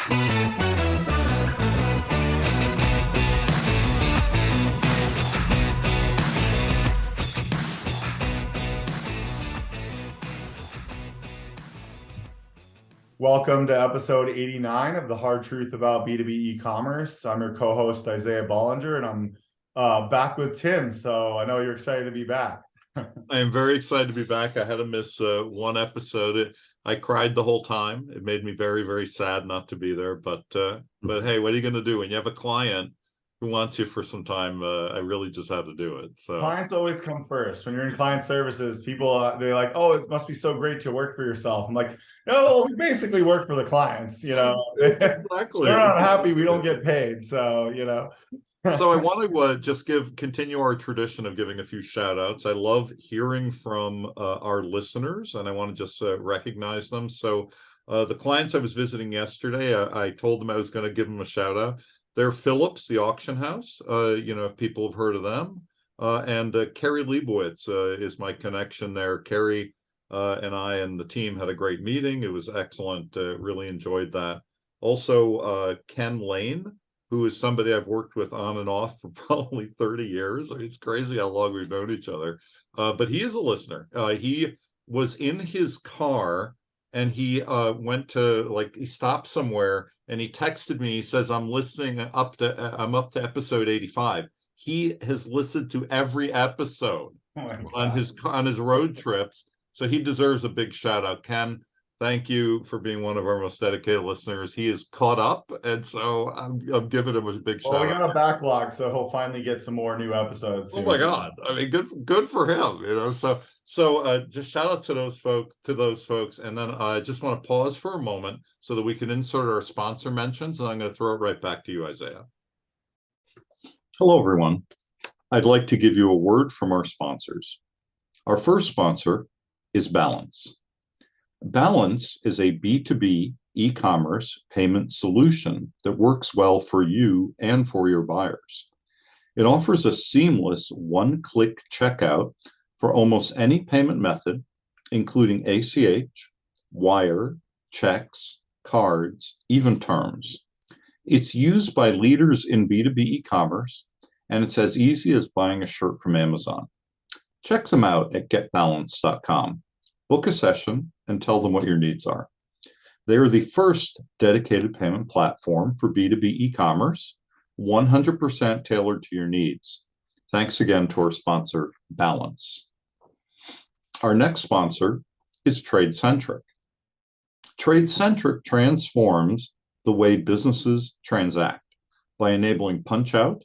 Welcome to episode 89 of the Hard Truth About B2B E-Commerce. I'm your co-host, Isaiah Bollinger, and I'm back with Tim. So I know you're excited to be back. I am very excited to be back. I had to miss one episode. I cried the whole time. It made me very, very sad not to be there. But hey, what are you going to do when you have a client who wants you for some time? I really just had to do it. So clients always come first. When you're in client services, people they're like, "Oh, it must be so great to work for yourself." I'm like, "No, we basically work for the clients. You know, exactly. They're not happy we don't get paid. So you know." So I want to just continue our tradition of giving a few shout outs. I love hearing from our listeners, and I want to just recognize them. So the clients I was visiting yesterday, I told them I was going to give them a shout out. They're Phillips, the auction house. If people have heard of them. And Carrie Leibowitz is my connection there. Carrie and I and the team had a great meeting. It was excellent. Really enjoyed that. Also, Ken Lane, who is somebody I've worked with on and off for probably 30 years. It's crazy how long we've known each other. But he is a listener. He was in his car and he went to, he stopped somewhere and he texted me. He says, I'm up to episode 85. He has listened to every episode on his road trips. So he deserves a big shout out. Ken, thank you for being one of our most dedicated listeners. He is caught up, and so I'm giving him a big shout out. We got a backlog, so he'll finally get some more new episodes. Oh my God! I mean, good for him. So just shout out to those folks, and then I just want to pause for a moment so that we can insert our sponsor mentions, and I'm going to throw it right back to you, Isaiah. Hello, everyone. I'd like to give you a word from our sponsors. Our first sponsor is Balance. Balance is a B2B e-commerce payment solution that works well for you and for your buyers. It offers a seamless one-click checkout for almost any payment method, including ACH, wire, checks, cards, even terms. It's used by leaders in B2B e-commerce, and it's as easy as buying a shirt from Amazon. Check them out at getbalance.com. Book a session and tell them what your needs are. They are the first dedicated payment platform for B2B e-commerce, 100% tailored to your needs. Thanks again to our sponsor, Balance. Our next sponsor is TradeCentric. TradeCentric transforms the way businesses transact by enabling punch-out,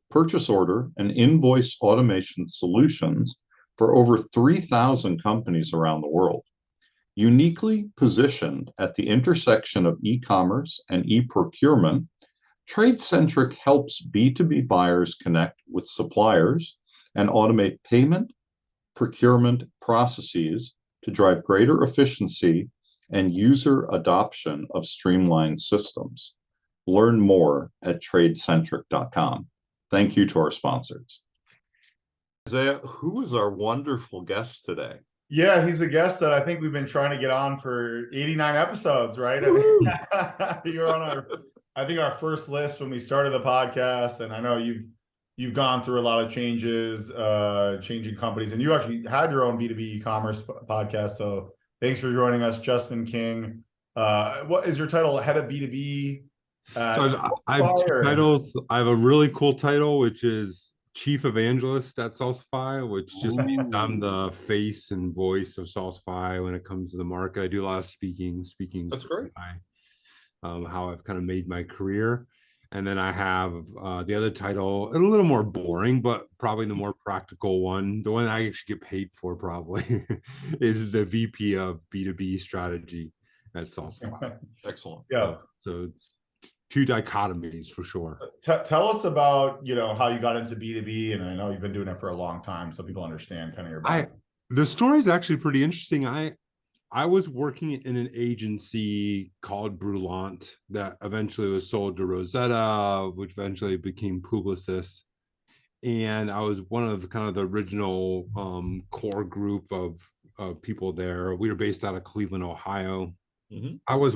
purchase order, and invoice automation solutions for over 3,000 companies around the world. Uniquely positioned at the intersection of e-commerce and e-procurement, TradeCentric helps B2B buyers connect with suppliers and automate payment, procurement processes to drive greater efficiency and user adoption of streamlined systems. Learn more at tradecentric.com. Thank you to our sponsors. Isaiah, who is our wonderful guest today? Yeah, he's a guest that I think we've been trying to get on for 89 episodes, right? You're on our first list when we started the podcast, and I know you've gone through a lot of changes, changing companies, and you actually had your own B2B e-commerce podcast. So thanks for joining us, Justin King. What is your title? Head of B2B? So I have two titles. I have a really cool title, which is Chief Evangelist at Salsify, which just means I'm the face and voice of Salsify when it comes to the market. I do a lot of speaking. That's great. How I've kind of made my career. And then I have the other title, a little more boring, but probably the more practical one, the one I actually get paid for probably, is the VP of B2B strategy at Salsify. Excellent. Yeah. So it's two dichotomies for sure. Tell us about, how you got into B2B, and I know you've been doing it for a long time, so people understand kind of your background. The story is actually pretty interesting. I was working in an agency called Brulant that eventually was sold to Rosetta, which eventually became Publicis. And I was one of kind of the original core group of people there. We were based out of Cleveland, Ohio. Mm-hmm. I was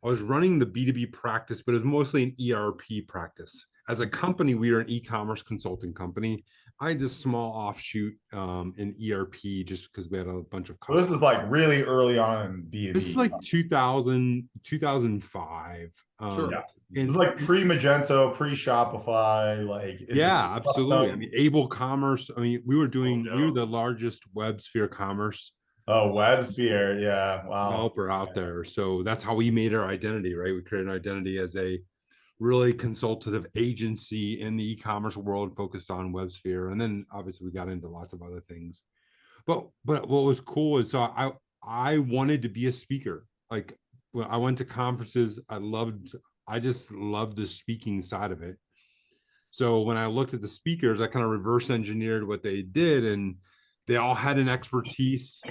I was running the B2B practice, but it was mostly an ERP practice. As a company, we are an e-commerce consulting company. I had this small offshoot in ERP just because we had a bunch of So this is customers. like really early on in B2B. This is like 2000, 2005. Sure. Yeah. And It's like pre-Magento, pre-Shopify, like it's yeah, absolutely. I custom. mean, Able Commerce. I mean, we were yeah. the largest WebSphere commerce Oh, WebSphere, yeah, wow. developer out there. So that's how we made our identity, right? We created an identity as a really consultative agency in the e-commerce world focused on WebSphere. And then obviously we got into lots of other things. But what was cool is so I wanted to be a speaker. Like when I went to conferences, I just loved the speaking side of it. So when I looked at the speakers, I kind of reverse engineered what they did, and they all had an expertise.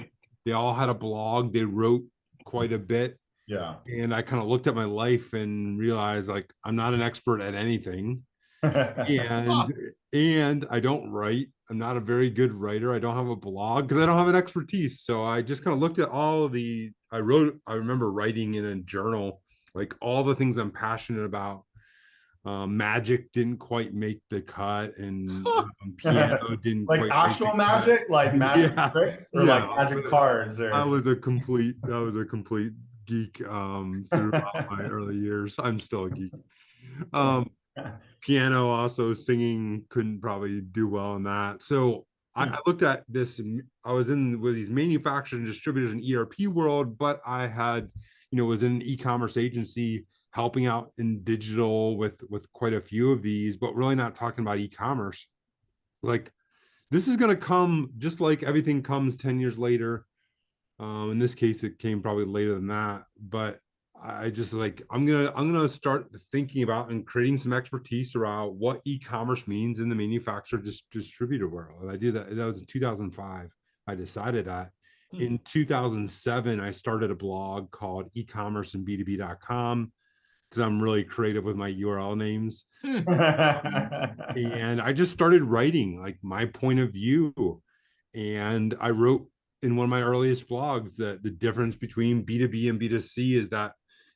They all had a blog. They wrote quite a bit. Yeah. And I kind of looked at my life and realized like I'm not an expert at anything. And I don't write. I'm not a very good writer. I don't have a blog because I don't have an expertise. So I just kind of looked at all of I remember writing in a journal, like all the things I'm passionate about. Magic didn't quite make the cut, and piano didn't Like quite actual make the cut. magic, like magic Yeah, tricks, or yeah. like magic cards, or I was a complete geek throughout my early years. I'm still a geek. Piano, also singing, couldn't probably do well in that. So I looked at this. I was in with these manufacturers and distributors in ERP world, but I had, was in an e-commerce agency helping out in digital with quite a few of these, but really not talking about e-commerce. Like this is going to come just like everything comes 10 years later. In this case, it came probably later than that, but I just like I'm gonna start thinking about and creating some expertise around what e-commerce means in the manufacturer distributor world. And I did that. That was in 2005. I decided that. In 2007, I started a blog called eCommerce and B2B.com because I'm really creative with my URL names. And I just started writing like my point of view. And I wrote in one of my earliest blogs that the difference between B2B and B2C is that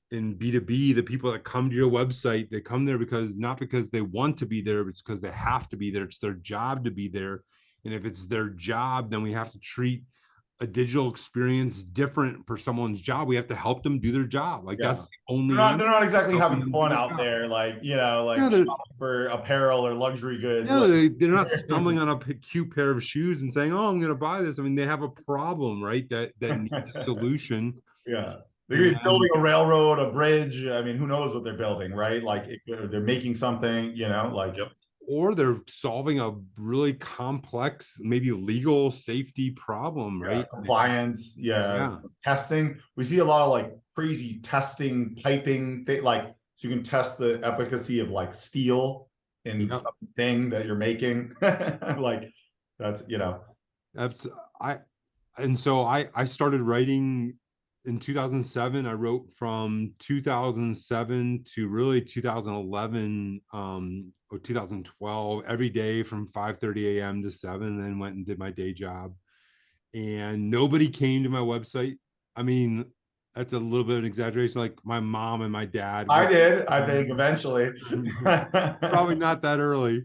in B2B, the people that come to your website, they come there not because they want to be there, but it's because they have to be there. It's their job to be there. And if it's their job, then we have to treat a digital experience different for someone's job. We have to help them do their job. Like that's the only. They're not exactly having fun out there, like shopping for apparel or luxury goods. No, they're not stumbling on a cute pair of shoes and saying, "Oh, I'm going to buy this." I mean, they have a problem, right? That needs a solution. Yeah, they're building a railroad, a bridge. I mean, who knows what they're building, right? Like they're making something, like. Yep. Or they're solving a really complex, maybe legal safety problem, right? Yeah, compliance, testing. We see a lot of like crazy testing, piping, like so you can test the efficacy of like steel in something that you're making. Like that's I started writing in 2007. I wrote from 2007 to really 2011 or 2012 every day from 5:30 a.m. to 7, then went and did my day job. And nobody came to my website. I mean, that's a little bit of an exaggeration. Like my mom and my dad. I did, I think, eventually. Probably not that early.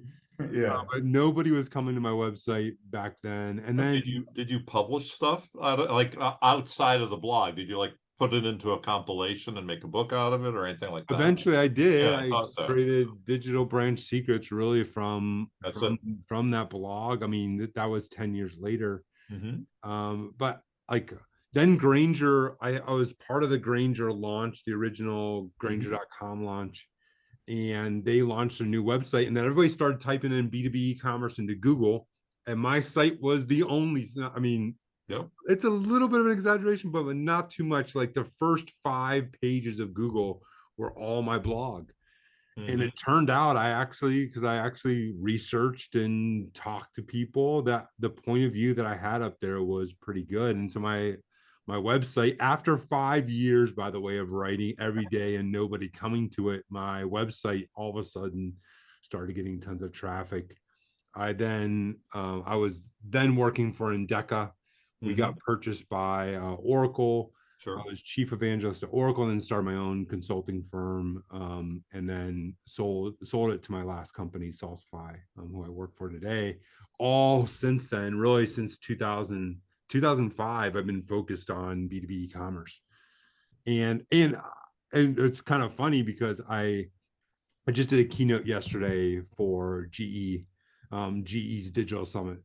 Yeah, but nobody was coming to my website back then. And then did you publish stuff outside of the blog? Did you like put it into a compilation and make a book out of it or anything like that? Eventually I did. Yeah, I created Digital Branch Secrets really from that blog. I mean, that was 10 years later. But like then Grainger, I was part of the Grainger launch, the original Grainger.com launch. And they launched a new website, and then everybody started typing in B2B e-commerce into Google, and my site was the only. I mean, it's a little bit of an exaggeration, but not too much. Like the first 5 pages of Google were all my blog, and it turned out because I actually researched and talked to people, that the point of view that I had up there was pretty good, and so my website, after 5 years, by the way, of writing every day and nobody coming to it, my website all of a sudden started getting tons of traffic. I was then working for Endeca. We got purchased by Oracle. Sure. I was chief evangelist at Oracle, and then started my own consulting firm, and then sold it to my last company, Salsify, who I work for today. All since then, really since 2005, I've been focused on B2B e-commerce, and it's kind of funny because I just did a keynote yesterday for GE, GE's Digital Summit,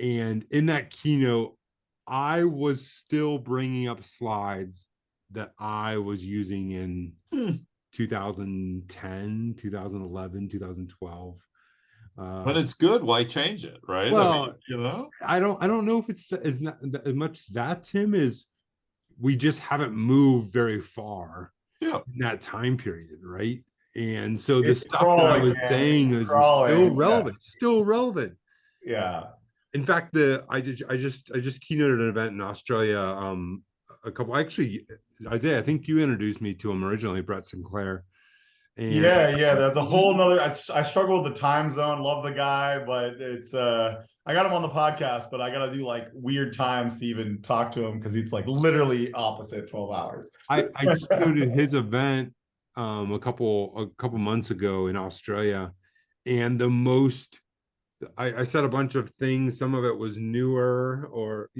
and in that keynote, I was still bringing up slides that I was using in 2010, 2011, 2012. When it's good, why change it, right? Well, I mean, I don't know if it's as much that, Tim, is we just haven't moved very far in that time period, right? And so the stuff that I was saying was still relevant, still relevant. Yeah. In fact, I just keynoted an event in Australia. Isaiah, I think you introduced me to him originally, Brett Sinclair. And yeah, that's a whole nother. I struggle with the time zone. Love the guy, but it's I got him on the podcast, but I got to do like weird times to even talk to him because it's like literally opposite 12 hours. I keynoted his event a couple months ago in Australia, and I said a bunch of things. Some of it was newer, or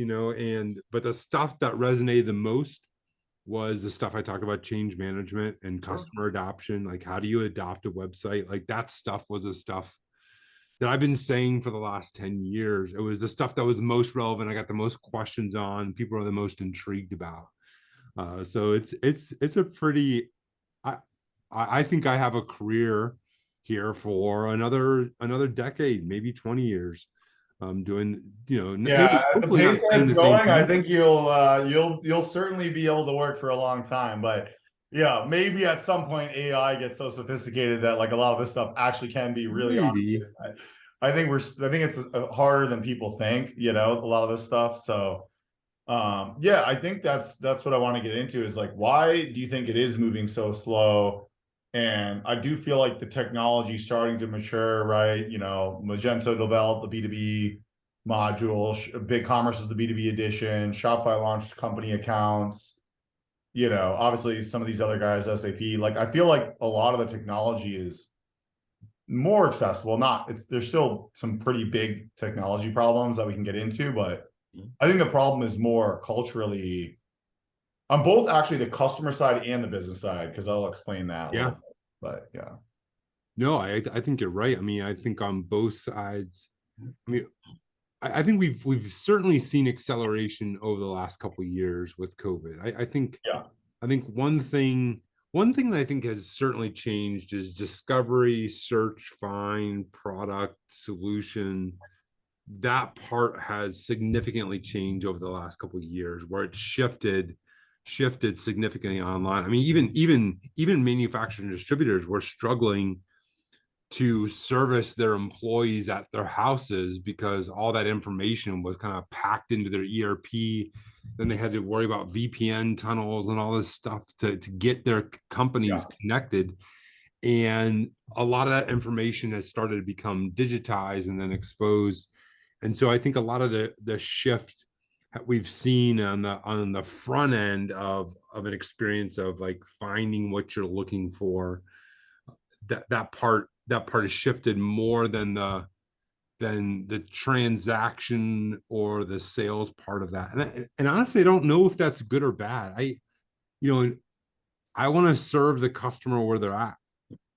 but the stuff that resonated the most was the stuff I talked about: change management and customer adoption. Like, how do you adopt a website? Like, that stuff was the stuff that I've been saying for the last 10 years. It was the stuff that was most relevant. I got the most questions on. People are the most intrigued about. So it's a pretty. I think I have a career here for another decade, maybe 20 years. Doing, at the pace that's going, I think you'll certainly be able to work for a long time. But yeah, maybe at some point AI gets so sophisticated that like a lot of this stuff actually can be really automated. I think it's harder than people think, a lot of this stuff. So yeah, I think that's what I want to get into is like, why do you think it is moving so slow? And I do feel like the technology is starting to mature, right? Magento developed the B2B module, BigCommerce is the B2B edition, Shopify launched company accounts, obviously some of these other guys, SAP, like I feel like a lot of the technology is more accessible. There's still some pretty big technology problems that we can get into, but I think the problem is more culturally on both actually the customer side and the business side, because I'll explain that. Yeah. But yeah. No, I think you're right. I mean, I think on both sides, I mean, I think we've certainly seen acceleration over the last couple of years with COVID. I think one thing that I think has certainly changed is discovery, search, find, product, solution. That part has significantly changed over the last couple of years, where it's shifted significantly online. I mean, even manufacturers and distributors were struggling to service their employees at their houses because all that information was kind of packed into their ERP. Then they had to worry about VPN tunnels and all this stuff to get their companies connected. And a lot of that information has started to become digitized and then exposed. And so I think a lot of the shift we've seen on the front end of an experience of like finding what you're looking for, that part has shifted more than the transaction or the sales part of that. And honestly, I don't know if that's good or bad. I want to serve the customer where they're at,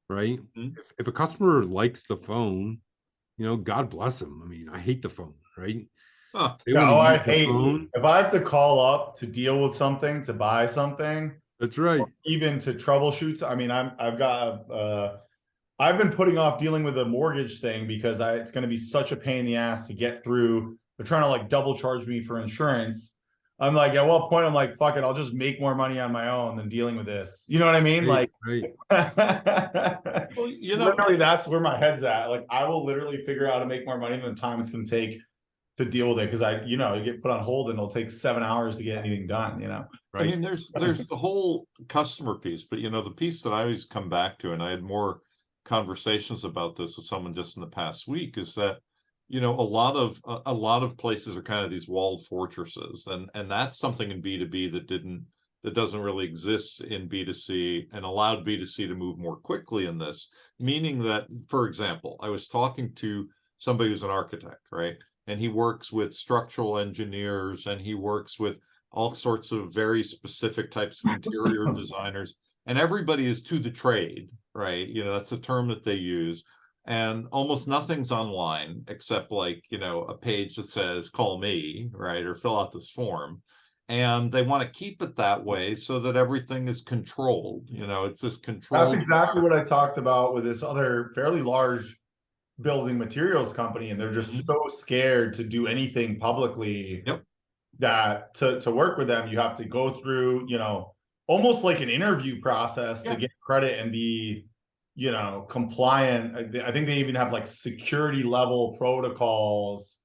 right? Mm-hmm. If a customer likes the phone, God bless them. I mean, I hate the phone, right? I hate if I have to call up to deal with something, to buy something. That's right. Even to troubleshoot. I mean, I've been putting off dealing with a mortgage thing because it's going to be such a pain in the ass to get through. They're trying to like double charge me for insurance. I'm like, at what point I'm like, fuck it, I'll just make more money on my own than dealing with this. You know what I mean? Right, well, literally that's where my head's at. Like I will literally figure out how to make more money than the time it's going to take to deal with it, because you get put on hold and it'll take 7 hours to get anything done. Right? I mean, there's the whole customer piece, but the piece that I always come back to, and I had more conversations about this with someone just in the past week, is that a lot of places are kind of these walled fortresses, and that's something in B2B that didn't that doesn't really exist in B2C and allowed B2C to move more quickly in this. Meaning that, for example, I was talking to somebody who's an architect, right? And he works with structural engineers and he works with all sorts of very specific types of interior designers. And everybody is to the trade, right? You know, that's the term that they use. And almost nothing's online except like, you know, a page that says, call me, right? Or fill out this form. And they want to keep it that way so that everything is controlled. You know, it's this controlled. That's exactly what I talked about with this other fairly large building materials company, and they're just so scared to do anything publicly. Yep. That to work with them, you have to go through, you know, almost like an interview process to get credit and be, you know, compliant. I think they even have like security level protocols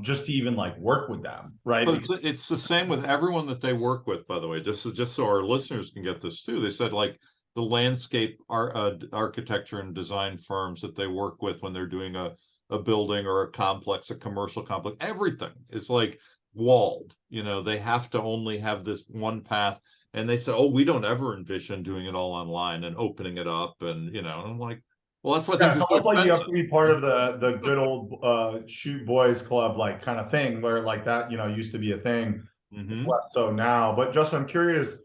just to even like work with them, right? But it's the same with everyone that they work with, by the way, just so our listeners can get this too. They said like the landscape architecture and design firms that they work with when they're doing a building or a complex, a commercial complex, everything is like walled. You know, they have to only have this one path. And they say, oh, we don't ever envision doing it all online and opening it up. And, you know, I'm like, well, that's why things are so expensive. Like you have to be part of the good old shoot boys club, like kind of thing where like that, you know, used to be a thing. Less so now. But Justin, I'm curious,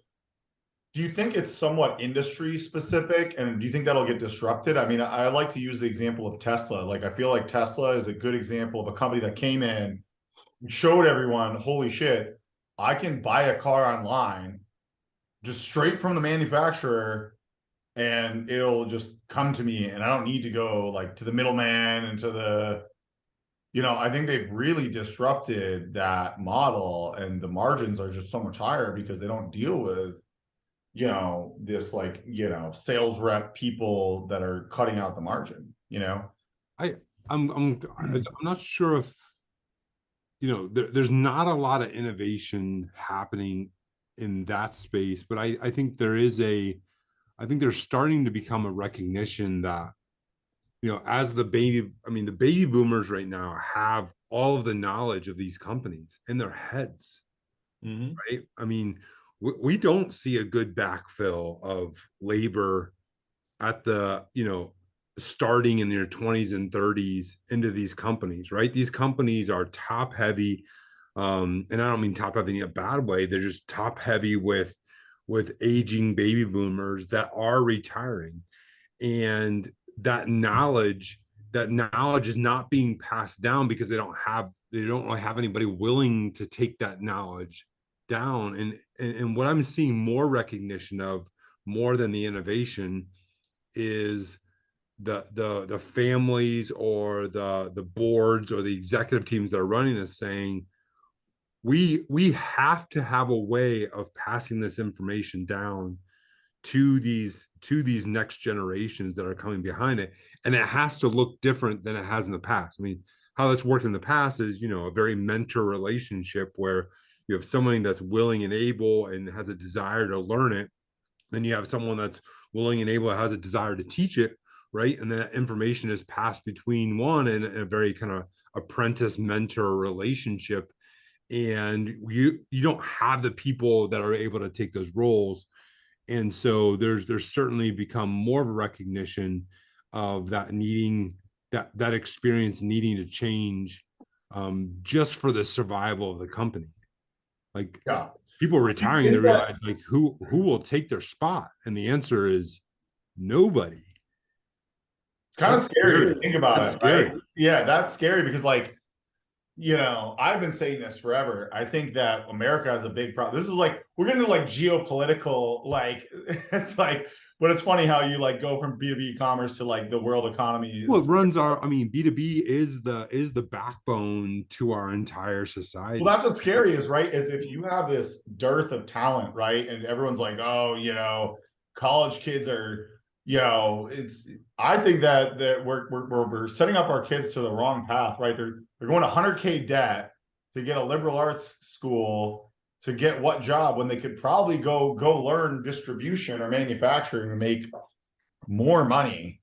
do you think it's somewhat industry specific, and do you think that'll get disrupted? I mean, I like to use the example of Tesla. Like, I feel like Tesla is a good example of a company that came in, showed everyone, holy shit, I can buy a car online just straight from the manufacturer and it'll just come to me and I don't need to go like to the middleman and to the, you know, I think they've really disrupted that model, and the margins are just so much higher because they don't deal with, you know, this like, you know, sales rep people that are cutting out the margin, you know? I'm not sure if, you know, there's not a lot of innovation happening in that space, but I think there's starting to become a recognition that, you know, as the baby boomers right now have all of the knowledge of these companies in their heads, right? I mean, we don't see a good backfill of labor at the, you know, starting in their 20s and 30s into these companies, right? These companies are top heavy. And I don't mean top heavy in a bad way. They're just top heavy with aging baby boomers that are retiring. And that knowledge is not being passed down because they don't really have anybody willing to take that knowledge down. And what I'm seeing more recognition of, more than the innovation, is the families or the boards or the executive teams that are running this saying, we have to have a way of passing this information down to these next generations that are coming behind it, and it has to look different than it has in the past. I mean, how that's worked in the past is, you know, a very mentor relationship where you have somebody that's willing and able and has a desire to learn it. Then you have someone that's willing and able and has a desire to teach it, right? And that information is passed between one and a very kind of apprentice mentor relationship. And you don't have the people that are able to take those roles. And so there's certainly become more of a recognition of that needing that experience needing to change, just for the survival of the company. Like, people retiring, they realize like who will take their spot, and the answer is nobody. It's kind of scary to think about it, right? Yeah, that's scary because, like, you know, I've been saying this forever. I think that America has a big problem. This is like, we're getting to like geopolitical, like, it's like, but it's funny how you like go from B2B commerce to like the world economy. Well, it runs B2B is the backbone to our entire society. Well, that's what's scary is, right, is if you have this dearth of talent, right, and everyone's like, oh, you know, college kids are, you know, I think that we're setting up our kids to the wrong path, right? They're going to 100K debt to get a liberal arts school to get what job when they could probably go learn distribution or manufacturing and make more money,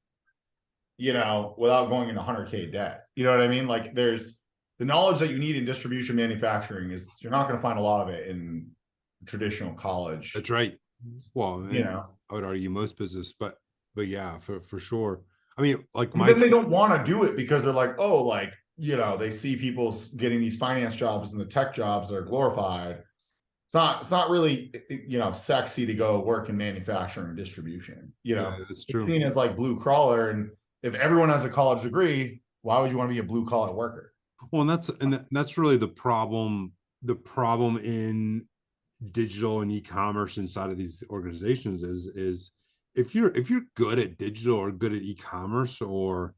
you know, without going into 100K debt. You know what I mean? Like, there's the knowledge that you need in distribution manufacturing is, you're not going to find a lot of it in traditional college. That's right. Well, You know, I would argue most business, but yeah, for sure. I mean, like then they don't want to do it because they're like, oh, like, you know, they see people getting these finance jobs and the tech jobs that are glorified. It's not really, you know, sexy to go work in manufacturing and distribution. You know, yeah, that's it's true. seen as like blue collar. And if everyone has a college degree, why would you want to be a blue collar worker? Well, that's really the problem. The problem in digital and e-commerce inside of these organizations is if you're good at digital or good at e-commerce or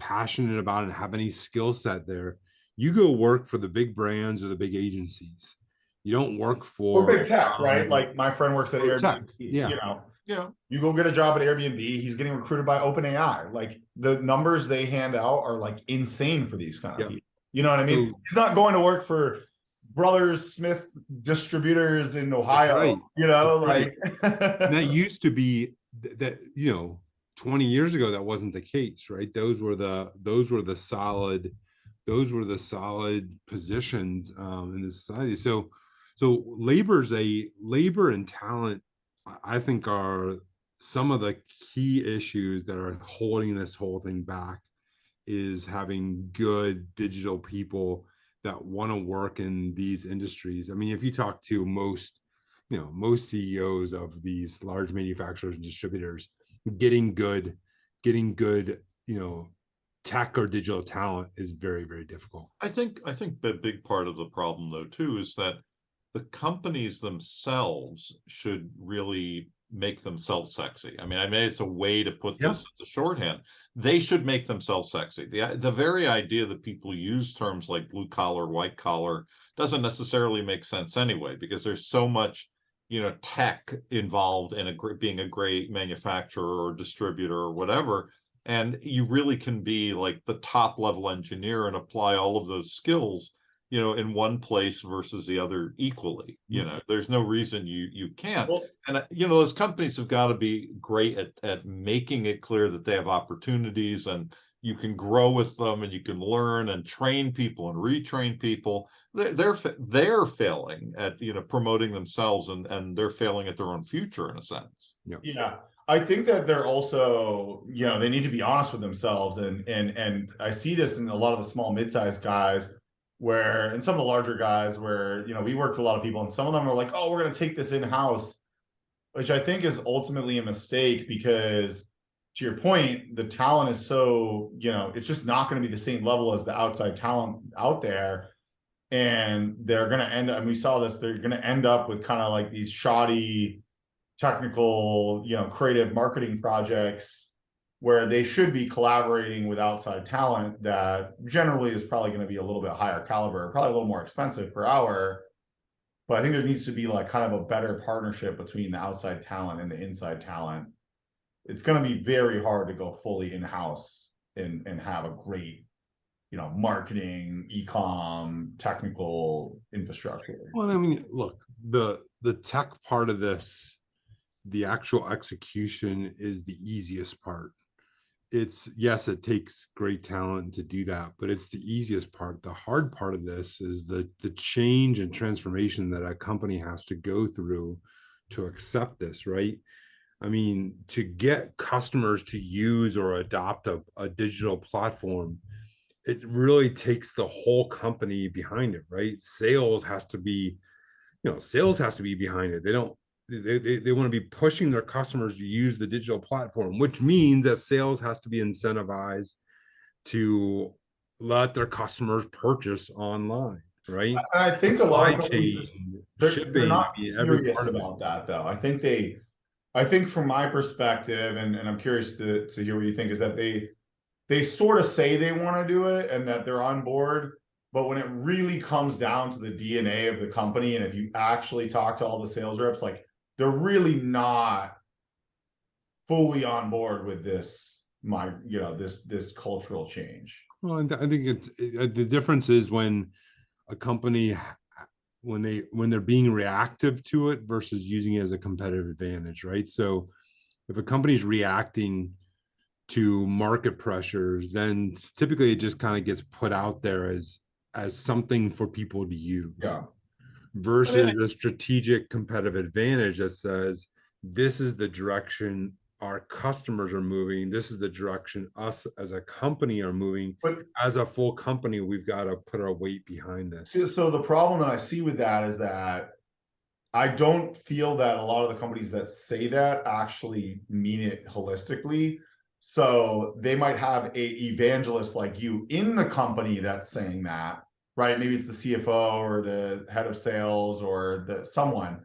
passionate about it and have any skill set there, you go work for the big brands or the big agencies. You don't work Or for big tech, right? Like my friend works at Airbnb. tech. Yeah. You know, Yeah. you go get a job at Airbnb, he's getting recruited by OpenAI. Like the numbers they hand out are like insane for these kind of people. You know what I mean? So, he's not going to work for Brothers Smith distributors in Ohio. right. You know, Right. like that used to be that, you know, 20 years ago that wasn't the case, right? Those were the solid positions in the society. So labor and talent, I think, are some of the key issues that are holding this whole thing back, is having good digital people that want to work in these industries. I mean, if you talk to most CEOs of these large manufacturers and distributors, getting good, tech or digital talent is very, very difficult. I think the big part of the problem, though, too, is that the companies themselves should really make themselves sexy. I mean, it's a way to put this as a shorthand. They should make themselves sexy. The very idea that people use terms like blue collar, white collar doesn't necessarily make sense anyway, because there's so much, tech involved in being a great manufacturer or distributor or whatever. And you really can be like the top level engineer and apply all of those skills, in one place versus the other equally. There's no reason you can't. Well, and those companies have got to be great at making it clear that they have opportunities, and you can grow with them, and you can learn and train people and retrain people. They're failing at promoting themselves, and they're failing at their own future in a sense. Yeah. I think that they're also, they need to be honest with themselves. And I see this in a lot of the small, mid-sized guys and some of the larger guys where, we work with a lot of people, and some of them are like, oh, we're going to take this in-house, which I think is ultimately a mistake, because to your point, the talent is so, it's just not going to be the same level as the outside talent out there. And they're going to end up, and we saw this, they're going to end up with kind of like these shoddy technical, creative marketing projects where they should be collaborating with outside talent that generally is probably going to be a little bit higher caliber, probably a little more expensive per hour. But I think there needs to be like kind of a better partnership between the outside talent and the inside talent. It's going to be very hard to go fully in-house and have a great, marketing, e-com, technical infrastructure. Well, I mean, look, the tech part of this, the actual execution is the easiest part. It takes great talent to do that, but it's the easiest part. The hard part of this is the change and transformation that a company has to go through to accept this, right? I mean, to get customers to use or adopt a digital platform, it really takes the whole company behind it, right? Sales has to be behind it. They want to be pushing their customers to use the digital platform, which means that sales has to be incentivized to let their customers purchase online, right? I think a lot of they're not serious about that, though. I think from my perspective, and I'm curious to hear what you think, is that they sort of say they want to do it and that they're on board. But when it really comes down to the DNA of the company, and if you actually talk to all the sales reps, like, they're really not fully on board with this cultural change. Well, I think the difference is when a company, when they're being reactive to it versus using it as a competitive advantage, right? So if a company's reacting to market pressures, then typically it just kind of gets put out there as something for people to use. Yeah. versus a strategic competitive advantage that says, this is the direction our customers are moving. This is the direction us as a company are moving. But as a full company, we've got to put our weight behind this. so the problem that I see with that is that I don't feel that a lot of the companies that say that actually mean it holistically. So they might have a evangelist like you in the company that's saying that, right? Maybe it's the CFO or the head of sales or someone.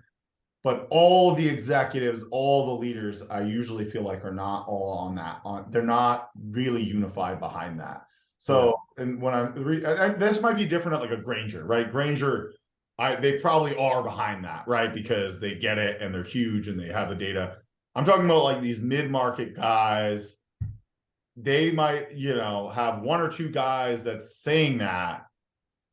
But all the executives, all the leaders, I usually feel like are not all on that. They're not really unified behind that. So, and when this might be different at like a Grainger, right? Grainger, they probably are behind that, right? Because they get it and they're huge and they have the data. I'm talking about like these mid-market guys. They might, have one or two guys that's saying that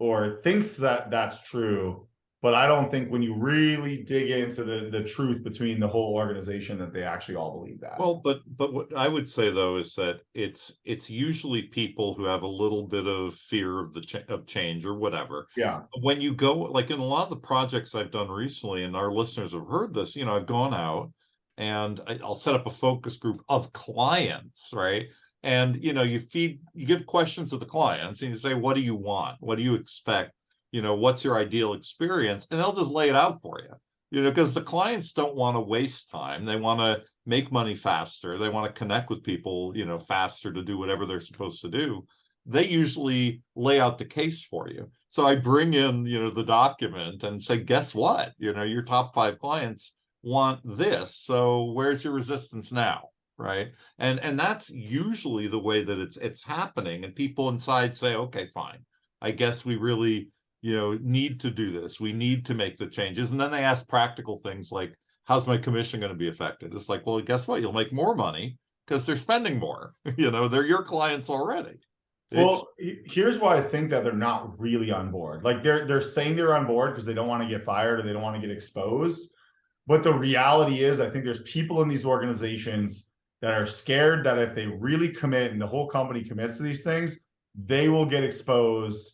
or thinks that that's true. But I don't think when you really dig into the truth between the whole organization that they actually all believe that. Well, but what I would say though is that it's usually people who have a little bit of fear of of change or whatever. Yeah. When you go, like in a lot of the projects I've done recently, and our listeners have heard this, I've gone out and I'll set up a focus group of clients, right? And you give questions to the clients and you say, what do you want? What do you expect? What's your ideal experience? And they'll just lay it out for you, because the clients don't want to waste time. They want to make money faster. They want to connect with people, faster to do whatever they're supposed to do. They usually lay out the case for you. So I bring in, the document and say, guess what? Your top 5 clients want this. So where's your resistance now? Right. And that's usually the way that it's happening. And people inside say, okay, fine. I guess we really need to do this. We need to make the changes. And then they ask practical things like, how's my commission going to be affected? It's like, well, guess what? You'll make more money because they're spending more. They're your clients already. Well, here's why I think that they're not really on board. Like they're saying they're on board because they don't want to get fired or they don't want to get exposed. But the reality is, I think there's people in these organizations that are scared that if they really commit and the whole company commits to these things, they will get exposed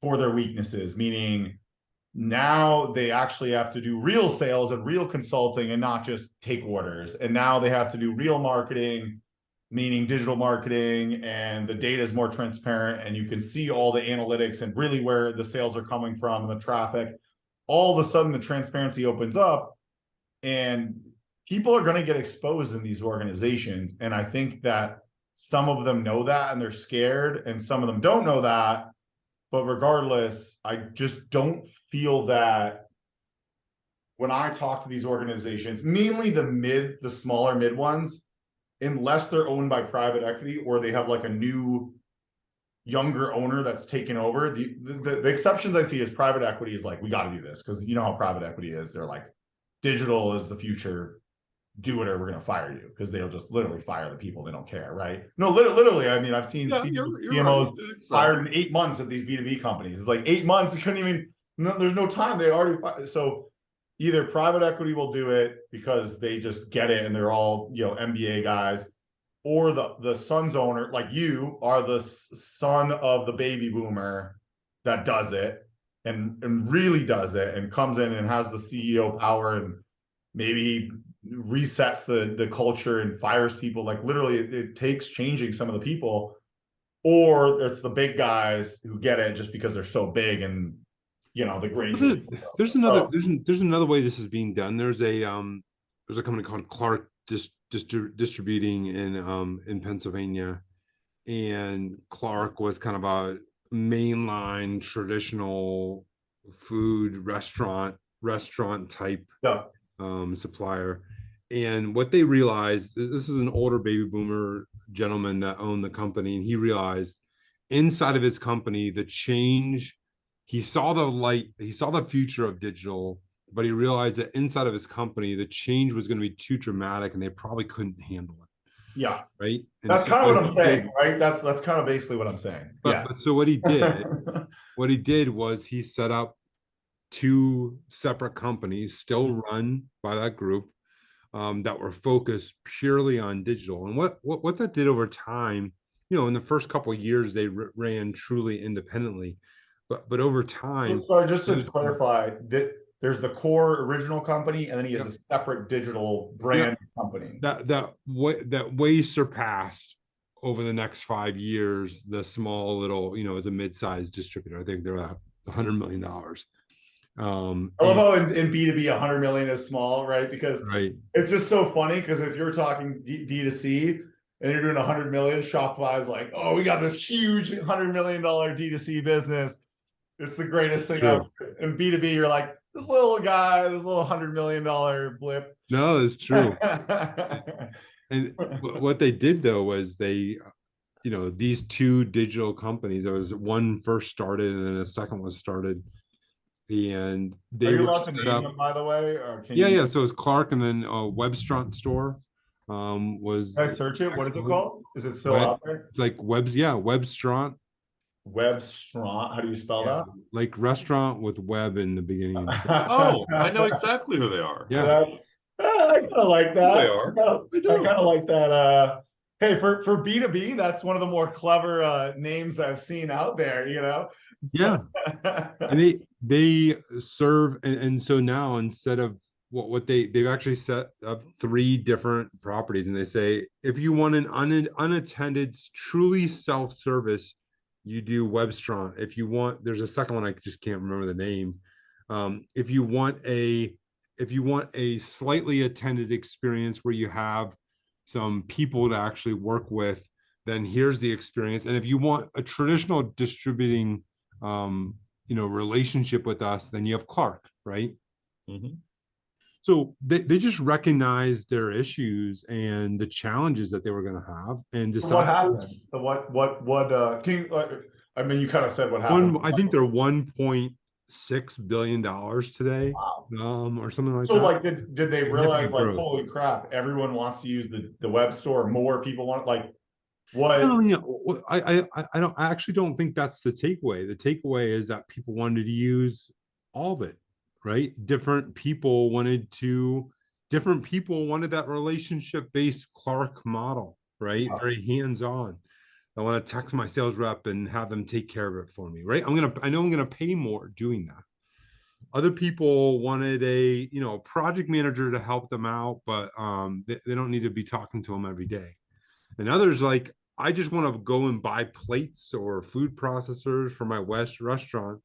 for their weaknesses, meaning now they actually have to do real sales and real consulting and not just take orders. And now they have to do real marketing, meaning digital marketing, and the data is more transparent and you can see all the analytics and really where the sales are coming from and the traffic. All of a sudden the transparency opens up and people are going to get exposed in these organizations. And I think that some of them know that and they're scared and some of them don't know that. But regardless, I just don't feel that when I talk to these organizations, mainly the smaller mid ones, unless they're owned by private equity or they have like a new younger owner that's taken over, the exceptions I see is private equity is like, we got to do this because you know how private equity is. They're like, digital is the future. Do it or we're going to fire you, because they'll just literally fire the people. They don't care, right? No, literally. I mean, I've seen CMOs right. Fired in 8 months at these B2B companies. It's like 8 months. You couldn't even, there's no time. They already fired. So either private equity will do it because they just get it and they're all, MBA guys, or the son's owner, like you are the son of the baby boomer that does it and really does it and comes in and has the CEO power and maybe resets the culture and fires people. Like literally it takes changing some of the people, or it's the big guys who get it just because they're so big and the Grainger. There's another way this is being done. There's a company called Clark Distributing in Pennsylvania, and Clark was kind of a mainline traditional food restaurant type supplier. And what they realized, this is an older baby boomer gentleman that owned the company, and he realized inside of his company the change, he saw the future of digital, but he realized that inside of his company the change was going to be too dramatic and they probably couldn't handle it. Yeah, right. And that's kind of what I'm saying, right? That's kind of basically what I'm saying. But so what he did was he set up 2 separate companies still run by that group, that were focused purely on digital. And what that did over time, in the first couple of years, they ran truly independently. but over time, Sorry, just to clarify, that there's the core original company, and then he has a separate digital brand company. That way surpassed over the next 5 years the small little, as a mid-sized distributor. I think they're $100 million. I love how in B2B, 100 million is small, right? Because it's just so funny, because if you're talking D2C and you're doing 100 million, Shopify is like, oh, we got this huge $100 million D2C business. It's the greatest thing ever. In B2B, you're like, this little guy, this little $100 million blip. No, it's true. And what they did, though, was they, these two digital companies, there was one first started and then a second was started. And they were allowed to name them, by the way? Or yeah. So it's Clark, and then Webstront store was. Can I search it? What is it called? Is it still out there? It's like Webstront. Webstront. How do you spell that? Like restaurant with web in the beginning. Oh, I know exactly who they are. Yeah, I kind of like that. They are. I kind of like that. Hey, for B2B, that's one of the more clever names I've seen out there. Yeah, and they serve, and so now instead of what they've actually set up 3 different properties, and they say if you want an unattended, truly self-service, you do Webstront. If you want, there's a second one, I just can't remember the name. If you want a slightly attended experience where you have some people to actually work with, then here's the experience. And if you want a traditional distributing relationship with us, then you have Clark, right? Mm-hmm. So they just recognized their issues and the challenges that they were going to have, and decided. What happened? So what can you, I mean, you kind of said what happened. I think they're $1.6 billion today. Wow. Or something like that. So like, did they realize, like, holy crap, everyone wants to use the web store, more people want, like, what? I actually don't think that's the takeaway. The takeaway is that people wanted to use all of it, right? Different people wanted that relationship-based Clark model, right? Wow. Very hands-on. I want to text my sales rep and have them take care of it for me, right? I know I'm gonna pay more doing that. Other people wanted a project manager to help them out, but they don't need to be talking to them every day. And others, like, I just want to go and buy plates or food processors for my restaurant,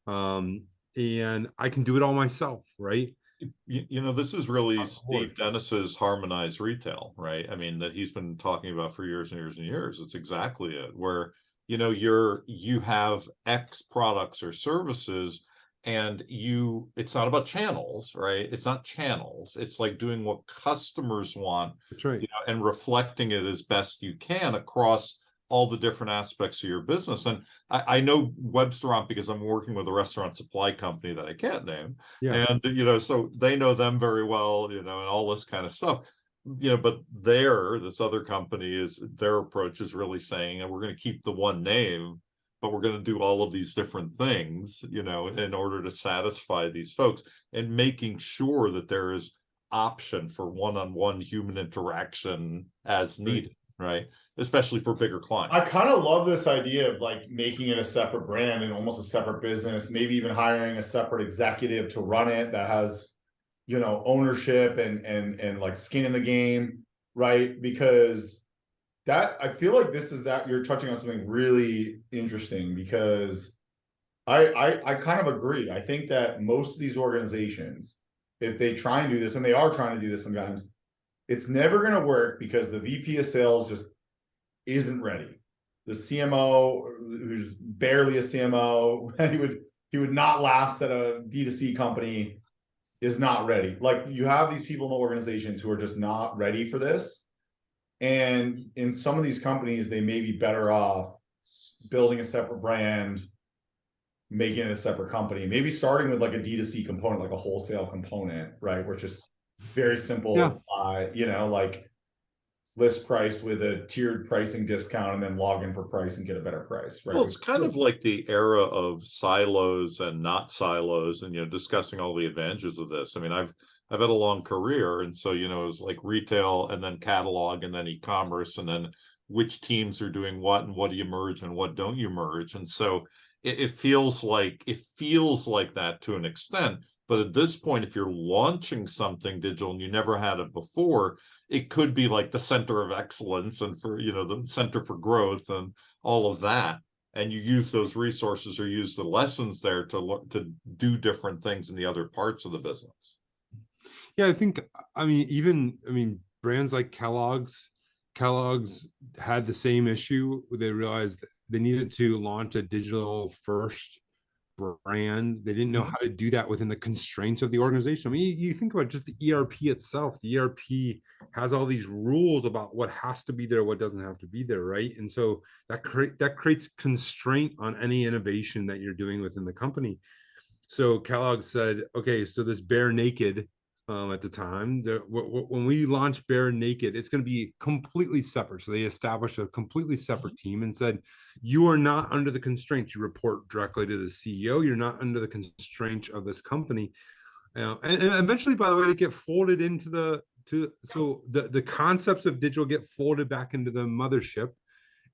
and I can do it all myself, right? This is really Steve Dennis's harmonized retail, right? I mean, that he's been talking about for years and years and years. It's exactly it, where you have X products or services, and it's not about channels, right? It's not channels. It's like doing what customers want. That's right. And reflecting it as best you can across all the different aspects of your business. And I know Webstront because I'm working with a restaurant supply company that I can't name. Yeah. And, so they know them very well, and all this kind of stuff. But this other company, their approach is really saying, and we're going to keep the one name, but we're going to do all of these different things, in order to satisfy these folks, and making sure that there is option for one-on-one human interaction as needed, right? Especially for bigger clients. I kind of love this idea of, like, making it a separate brand and almost a separate business, maybe even hiring a separate executive to run it that has, ownership and like skin in the game, right? Because that, I feel like you're touching on something really interesting, because I kind of agree. I think that most of these organizations, if they try and do this, and they are trying to do this sometimes, it's never going to work because the VP of sales just isn't ready. The CMO, who's barely a CMO, he would not last at a D2C company, is not ready. Like, you have these people in the organizations who are just not ready for this. And in some of these companies, they may be better off building a separate brand, making it a separate company, maybe starting with like a D2C component, like a wholesale component, right? Where it's just very simple, like list price with a tiered pricing discount, and then log in for price and get a better price, right? Well, it's kind of like the era of silos and not silos, and discussing all the advantages of this. I mean, I've had a long career, and so it was like retail, and then catalog, and then e-commerce, and then which teams are doing what, and what do you merge and what don't you merge. And so it feels like that to an extent. But at this point, if you're launching something digital and you never had it before, it could be like the center of excellence and for, the center for growth and all of that. And you use those resources or use the lessons there to do different things in the other parts of the business. Yeah, I mean, brands like Kellogg's had the same issue. They realized that they needed to launch a digital first brand. They didn't know how to do that within the constraints of the organization. I mean, you think about just the ERP itself. The ERP has all these rules about what has to be there, what doesn't have to be there, right? And so that creates constraint on any innovation that you're doing within the company. So Kellogg said, okay, so this Bare Naked at the time, when we launched Bare Naked, it's going to be completely separate. So they established a completely separate team and said, you are not under the constraints. You report directly to the CEO. You're not under the constraints of this company. And eventually, by the way, they get folded into the concepts of digital get folded back into the mothership,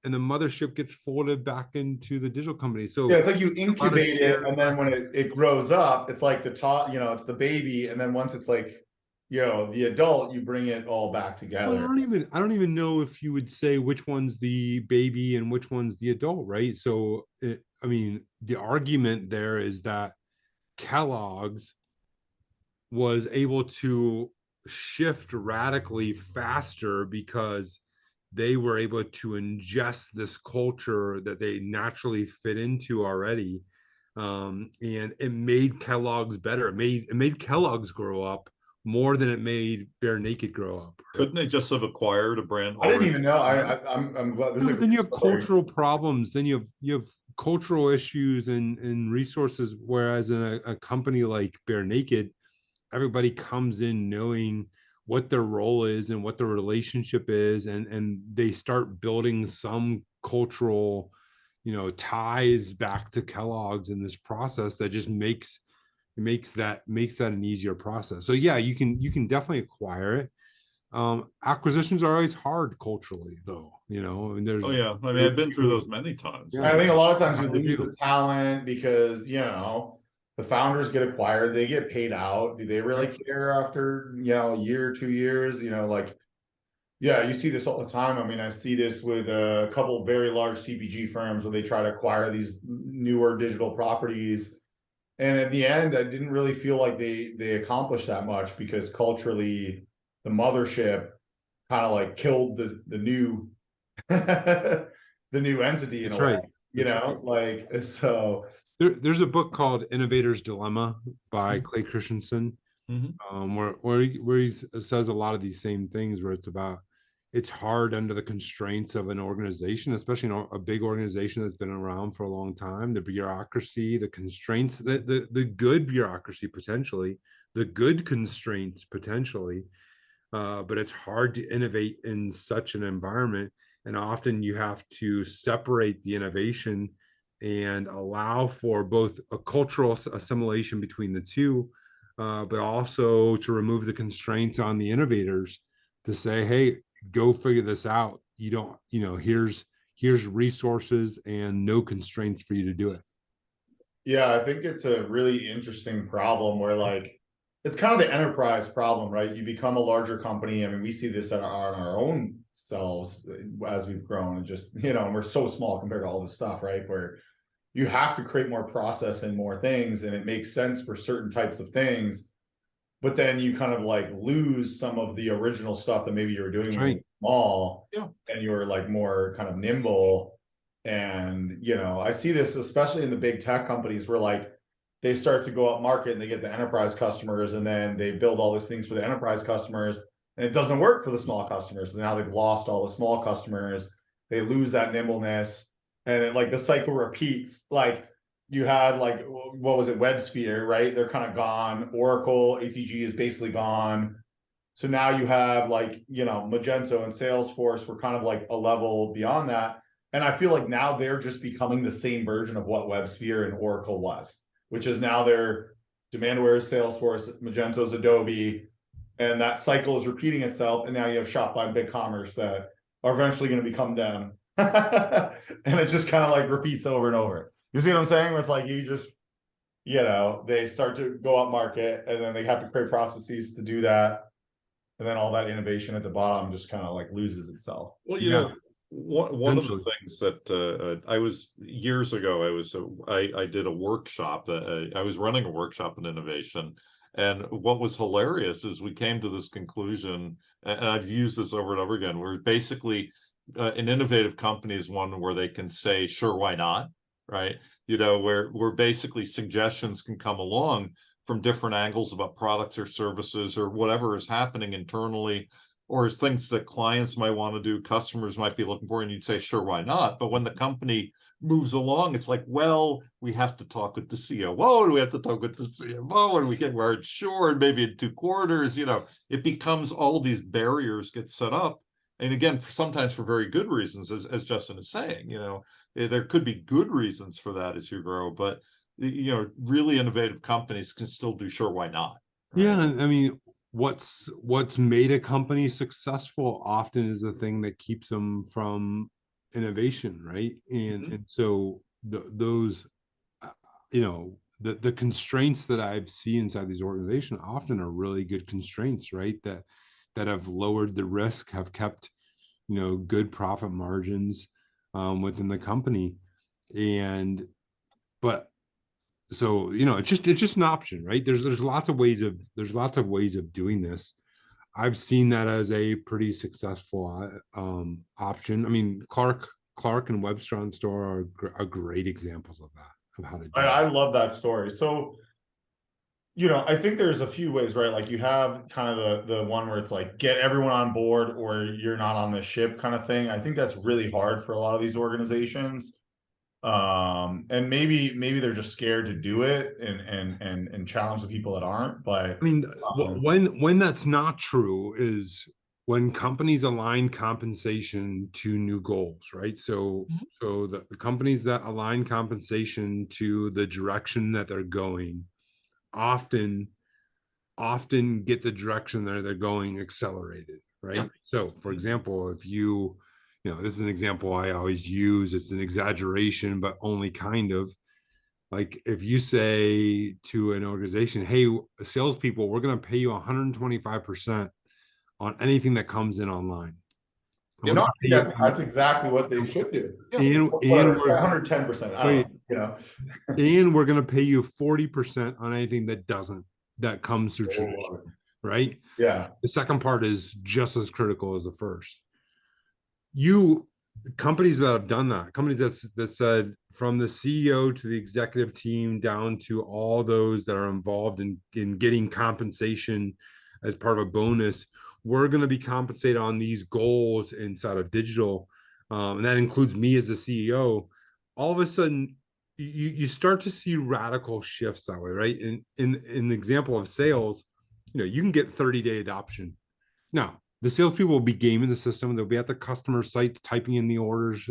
and the mothership gets folded back into the digital company. So yeah, it's like you incubate it, and then when it grows up, it's like the top, it's the baby, and then once it's like, the adult, you bring it all back together. Well, I don't even know if you would say which one's the baby and which one's the adult, right? So, the argument there is that Kellogg's was able to shift radically faster because they were able to ingest this culture that they naturally fit into already. And it made Kellogg's better. It made Kellogg's grow up more than it made Bare Naked grow up. Couldn't they just have acquired a brand? I didn't even know. I'm glad. Then you have cultural problems. Then you have cultural issues and resources. Whereas in a company like Bare Naked, everybody comes in knowing what their role is and what the relationship is, and they start building some cultural, ties back to Kellogg's in this process that just makes that an easier process. So yeah, you can definitely acquire it. Acquisitions are always hard culturally, though. There's I've been through those many times. I think a lot of times you lose the talent because the founders get acquired, they get paid out. Do they really care after a year, 2 years? You see this all the time. I mean, I see this with a couple of very large CPG firms where they try to acquire these newer digital properties. And at the end, I didn't really feel like they accomplished that much because culturally, the mothership kind of like killed the new the new entity in a way. So there's a book called Innovator's Dilemma by Clay Christensen, where he says a lot of these same things, where it's hard under the constraints of an organization, especially a big organization that's been around for a long time, the bureaucracy, the constraints, the good bureaucracy potentially, the good constraints potentially, but it's hard to innovate in such an environment. And often you have to separate the innovation and allow for both a cultural assimilation between the two, but also to remove the constraints on the innovators to say, hey, go figure this out. You don't, here's resources and no constraints for you to do it. Yeah, I think it's a really interesting problem where it's kind of the enterprise problem, right? You become a larger company. I mean, we see this on our own selves as we've grown, and just, and we're so small compared to all this stuff, right? Where you have to create more process and more things, and it makes sense for certain types of things, but then you kind of lose some of the original stuff that maybe you were doing when you were small, and you were more kind of nimble. And I see this especially in the big tech companies where they start to go up market and they get the enterprise customers, and then they build all these things for the enterprise customers, and it doesn't work for the small customers. So now they've lost all the small customers. They lose that nimbleness, and the cycle repeats. You had what was it, WebSphere, right? They're kind of gone. Oracle, ATG is basically gone. So now you have Magento and Salesforce were kind of a level beyond that. And I feel now they're just becoming the same version of what WebSphere and Oracle was, which is now they're Demandware is Salesforce, Magento is Adobe, and that cycle is repeating itself. And now you have Shopify and BigCommerce that are eventually going to become them. And it just kind of repeats over and over. You see what I'm saying? Where it's like you just, they start to go up market and then they have to create processes to do that. And then all that innovation at the bottom just kind of like loses itself. Well, Yeah. one of the things that I was years ago, I did a workshop. I was running a workshop in innovation, and what was hilarious is we came to this conclusion, and I've used this over and over again. Where basically, an innovative company is one where they can say, "Sure, why not?" Right? Where basically suggestions can come along from different angles about products or services or whatever is happening internally, or as things that clients might want to do, customers might be looking for, and you'd say, sure, why not? But when the company moves along, it's like, well, we have to talk with the COO, and we have to talk with the CMO, and we get where it's sure, and maybe in 2 quarters, it becomes all these barriers get set up. And again, sometimes for very good reasons, as Justin is saying, there could be good reasons for that as you grow, but really innovative companies can still do sure, why not? Right? Yeah, I mean, what's made a company successful often is the thing that keeps them from innovation, right? And so those the constraints that I've seen inside these organizations often are really good constraints, right? That have lowered the risk, have kept good profit margins within the company. But so it's just an option, right? There's lots of ways of doing this. I've seen that as a pretty successful option. I mean, Clark and Webster on Store are great examples of that, of how to do I love that story. So I think there's a few ways, right? Like you have kind of the one where it's like get everyone on board or you're not on the ship kind of thing. I think that's really hard for a lot of these organizations. And maybe they're just scared to do it and challenge the people that aren't. But I mean, when that's not true is when companies align compensation to new goals, right? So the companies that align compensation to the direction that they're going often get the direction that they're going accelerated, right? Yeah. So for example, if this is an example I always use, it's an exaggeration, but only kind of. Like if you say to an organization, hey, salespeople, we're going to pay you 125% on anything that comes in online. That's exactly what they should do. And 110%. And we're going to pay you 40% on anything that comes through tradition, right? Yeah. The second part is just as critical as the first. Companies that have done that, companies that said from the CEO to the executive team down to all those that are involved in getting compensation as part of a bonus, we're going to be compensated on these goals inside of digital, and that includes me as the CEO. All of a sudden, you start to see radical shifts that way, right? In the example of sales, you can get 30-day adoption. Now, the salespeople will be gaming the system. They'll be at the customer sites, typing in the orders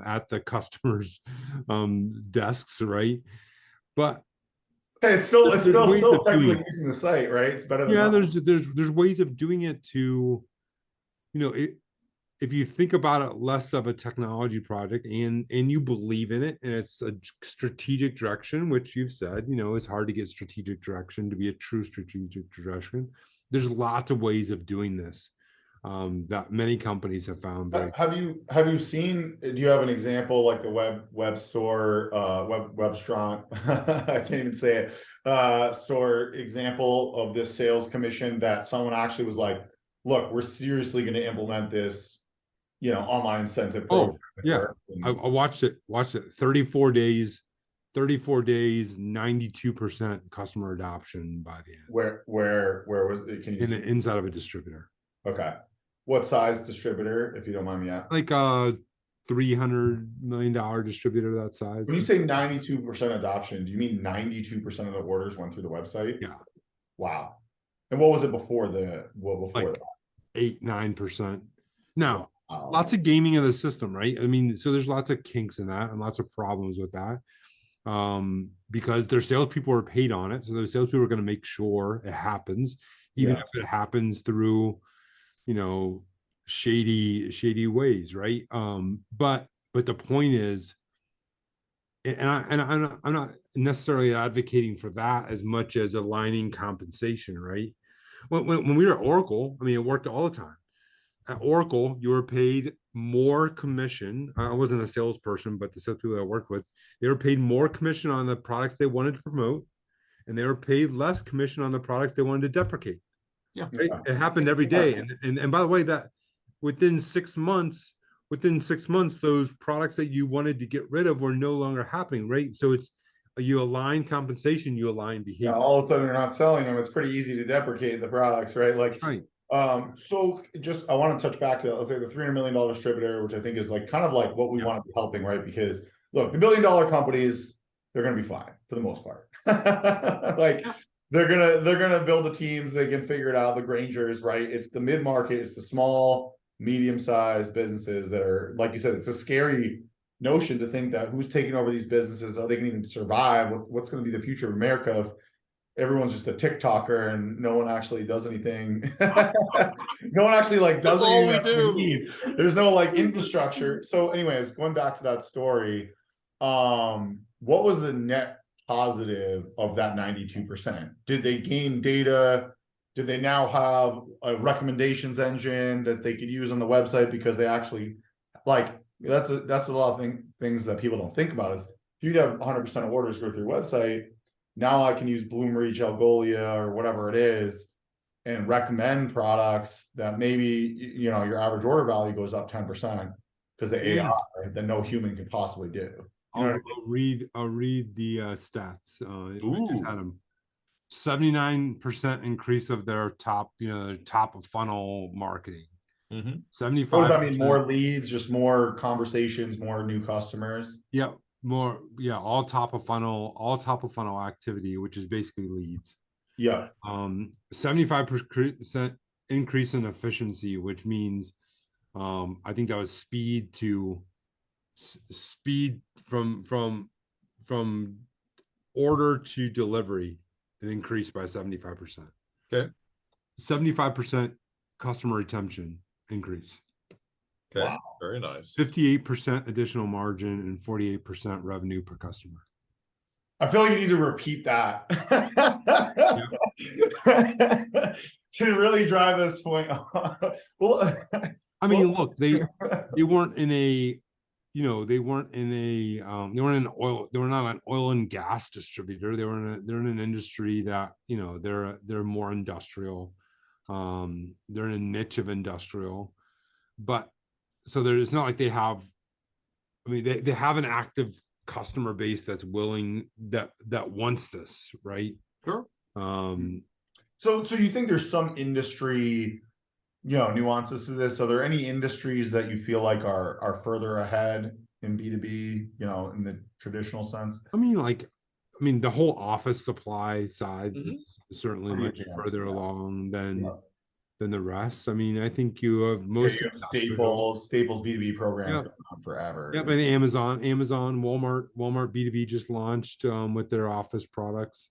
at the customers' desks, right? But it's still technically using the site, right? It's better than there's ways of doing it to, if you think about it less of a technology project and you believe in it and it's a strategic direction, which you've said, it's hard to get strategic direction to be a true strategic direction. There's lots of ways of doing this that many companies have found. Have you seen? Do you have an example like the web store, Webstrong? I can't even say it. Store example of this sales commission that someone actually was like, "Look, we're seriously going to implement this, online incentive program." Oh, yeah, I watched it. 34 days, 92% customer adoption by the end. Where was it? Can you in the inside of a distributor? Okay. What size distributor, if you don't mind me asking? Like a $300 million distributor that size. When you say 92% adoption, do you mean 92% of the orders went through the website? Yeah. Wow. And what was it before that? 8-9%. Now, lots of gaming of the system, right? I mean, so there's lots of kinks in that and lots of problems with that. Because their salespeople are paid on it. So the salespeople are going to make sure it happens, even if it happens through shady ways, right? But the point is I'm not necessarily advocating for that as much as aligning compensation, right? When we were at Oracle, I mean, it worked all the time. At Oracle, you were paid more commission. I wasn't a salesperson, but the salespeople I worked with, they were paid more commission on the products they wanted to promote, and they were paid less commission on the products they wanted to deprecate. Yeah. Right? It happened every day. And by the way, that within 6 months, those products that you wanted to get rid of were no longer happening, right? So it's you align compensation, you align behavior. Yeah, all of a sudden you're not selling them. It's pretty easy to deprecate the products, right? Like, right. So just I want to touch back to, let's say, the $300 million distributor, which I think is like kind of like what we want to be helping, right? Because look, the $1 billion companies, they're going to be fine for the most part. Like they're gonna build the teams, they can figure it out. The Grangers, right? It's the mid-market, it's the small, medium-sized businesses that are, like you said, it's a scary notion to think that who's taking over these businesses, are they going to even survive? What's going to be the future of America if everyone's just a TikToker and no one actually does anything? No one actually like does anything that we need. There's no like infrastructure. So anyways, going back to that story, what was the net positive of that 92%? Did they gain data? Did they now have a recommendations engine that they could use on the website? Because they actually, like, that's a lot of things that people don't think about is if you'd have 100% of orders go through your website, now I can use Bloomreach, Algolia, or whatever it is, and recommend products that maybe, you know, your average order value goes up 10% because of AI, right, that no human could possibly do. I'll read the stats. We just had them. 79% increase of their top of funnel marketing. 75%. What does that mean? More leads, just more conversations, more new customers. Yeah, more. Yeah, all top of funnel activity, which is basically leads. Yeah. 75% increase in efficiency, which means, I think that was speed from order to delivery. It increased by 75%. Okay. 75% customer retention increase. Okay. Wow. Very nice. 58% additional margin and 48% revenue per customer. I feel like you need to repeat that to really drive this point. Well, I mean, look, they weren't in a, they weren't not an oil and gas distributor. They're in an industry that, they're more industrial. They're in a niche of industrial, but so it's not like they have, I mean, they have an active customer base that's willing, that wants this, right? Sure. So you think there's some industry, nuances to this? Are there any industries that you feel like are further ahead in B2B, in the traditional sense? I mean, the whole office supply side is certainly much further along than the rest. I mean, I think you have most you have Staples B2B programs going on forever. Yeah, but Amazon, Walmart B2B just launched with their office products.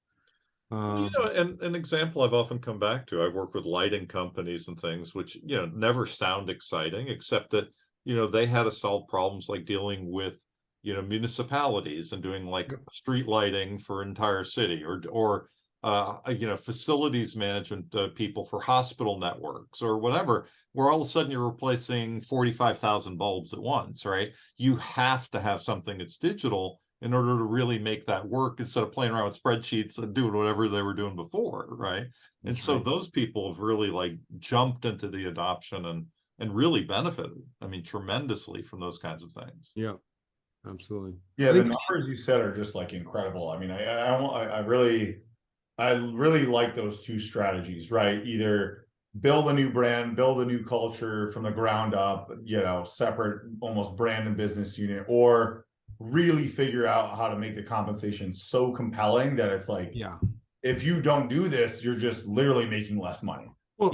And an example I've often come back to, I've worked with lighting companies and things which, never sound exciting, except that, they had to solve problems like dealing with, municipalities and doing like street lighting for entire city or facilities management people for hospital networks or whatever, where all of a sudden you're replacing 45,000 bulbs at once, right? You have to have something that's digital in order to really make that work instead of playing around with spreadsheets and doing whatever they were doing before, right? And so those people have really like jumped into the adoption and really benefited, I mean, tremendously from those kinds of things. Yeah, absolutely. Yeah, the numbers you said are just like incredible. I mean, I really like those two strategies, right? Either build a new brand, build a new culture from the ground up, separate almost brand and business unit, or really figure out how to make the compensation so compelling that it's like, if you don't do this, you're just literally making less money. Well,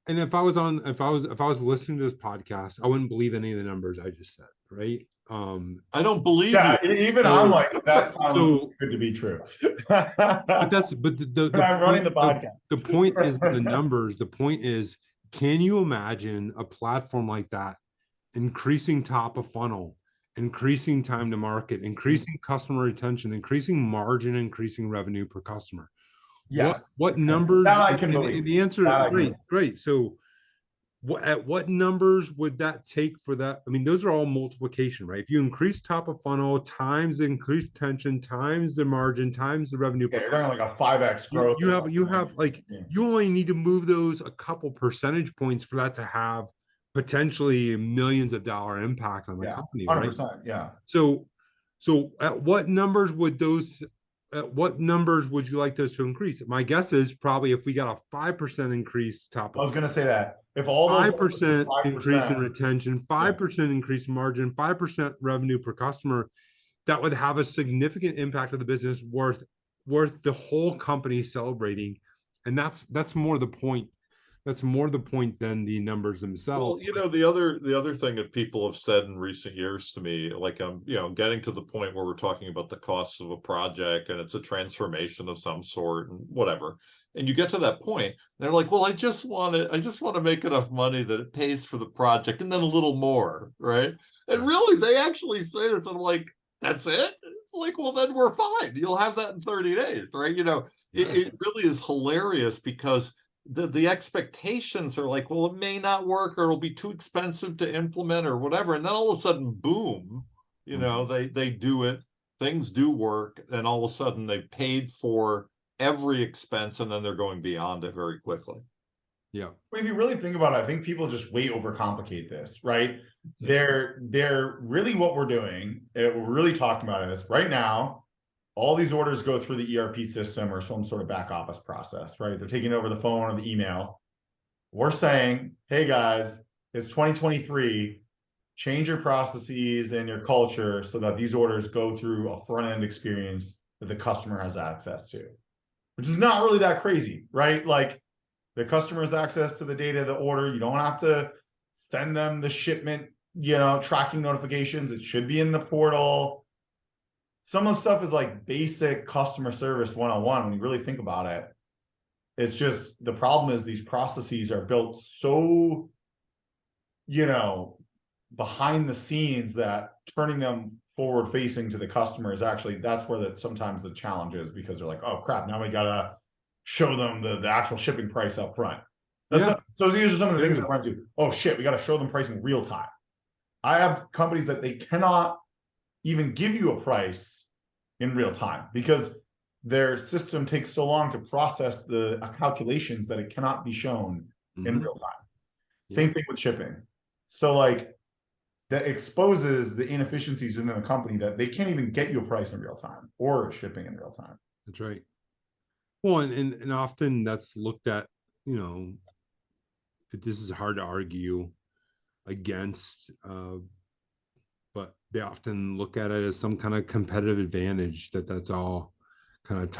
and if I was listening to this podcast, I wouldn't believe any of the numbers I just said, right? I don't believe you. Even I'm like, that sounds good to be true. but I'm running the podcast. The point is the numbers. The point is, can you imagine a platform like that increasing top of funnel increasing time to market, increasing customer retention, increasing margin, increasing revenue per customer. Yes. What numbers? That I can believe. And the answer That I is can great, believe. great. So at what numbers would that take for that? I mean, those are all multiplication, right? If you increase top of funnel times increased tension times the margin times the revenue, Yeah, you're talking like a 5x growth. you have like you only need to move those a couple percentage points for that to have potentially millions of dollar impact on the company, 100%, right? yeah. So at what numbers would you like those to increase? My guess is probably if we got a 5% increase top I was going to say that if all those 5% 5%, increase in retention, 5% increase in margin, 5% revenue per customer, that would have a significant impact of the business worth the whole company celebrating. And that's more the point. That's more the point than the numbers themselves. Well, the other thing that people have said in recent years to me, like I'm, getting to the point where we're talking about the costs of a project and it's a transformation of some sort and whatever. And you get to that point, they're like, well, I just want to make enough money that it pays for the project and then a little more, right? And really, they actually say this, and I'm like, that's it? It's like, well, then we're fine. You'll have that in 30 days, right? It really is hilarious because the expectations are like, well, it may not work or it'll be too expensive to implement or whatever. And then all of a sudden, boom, they do it, things do work, and all of a sudden they've paid for every expense and then they're going beyond it very quickly. Yeah. But if you really think about it, I think people just way overcomplicate this, right? They're really what we're doing, we're really talking about is right now, all these orders go through the ERP system or some sort of back office process, right? They're taking over the phone or the email. We're saying, hey guys, it's 2023, change your processes and your culture so that these orders go through a front-end experience that the customer has access to, which is not really that crazy, right? Like the customer has access to the data, the order. You don't have to send them the shipment, tracking notifications. It should be in the portal. Some of the stuff is like basic customer service 101 when you really think about it. It's just the problem is these processes are built so, behind the scenes that turning them forward facing to the customer is actually, that's where sometimes the challenge is, because they're like, oh crap, now we gotta show them the actual shipping price up front. So these are some of the things that run to, oh shit, we gotta show them pricing real time. I have companies that they cannot even give you a price in real time because their system takes so long to process the calculations that it cannot be shown in real time. Same thing with shipping. So like that exposes the inefficiencies within the company that they can't even get you a price in real time or shipping in real time. That's right. Well, and often that's looked at, this is hard to argue against, but they often look at it as some kind of competitive advantage that's all kind of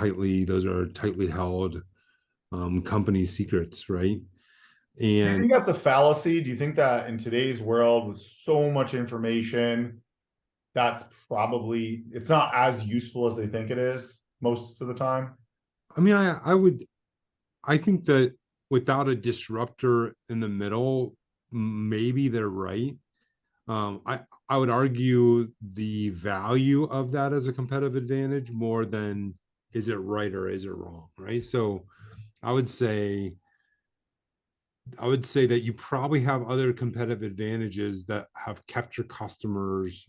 those are tightly held company secrets, right? And do you think that's a fallacy? Do you think that in today's world with so much information, that's probably, it's not as useful as they think it is most of the time? I mean, I think that without a disruptor in the middle, maybe they're right. I would argue the value of that as a competitive advantage more than is it right or is it wrong, right? So I would say that you probably have other competitive advantages that have kept your customers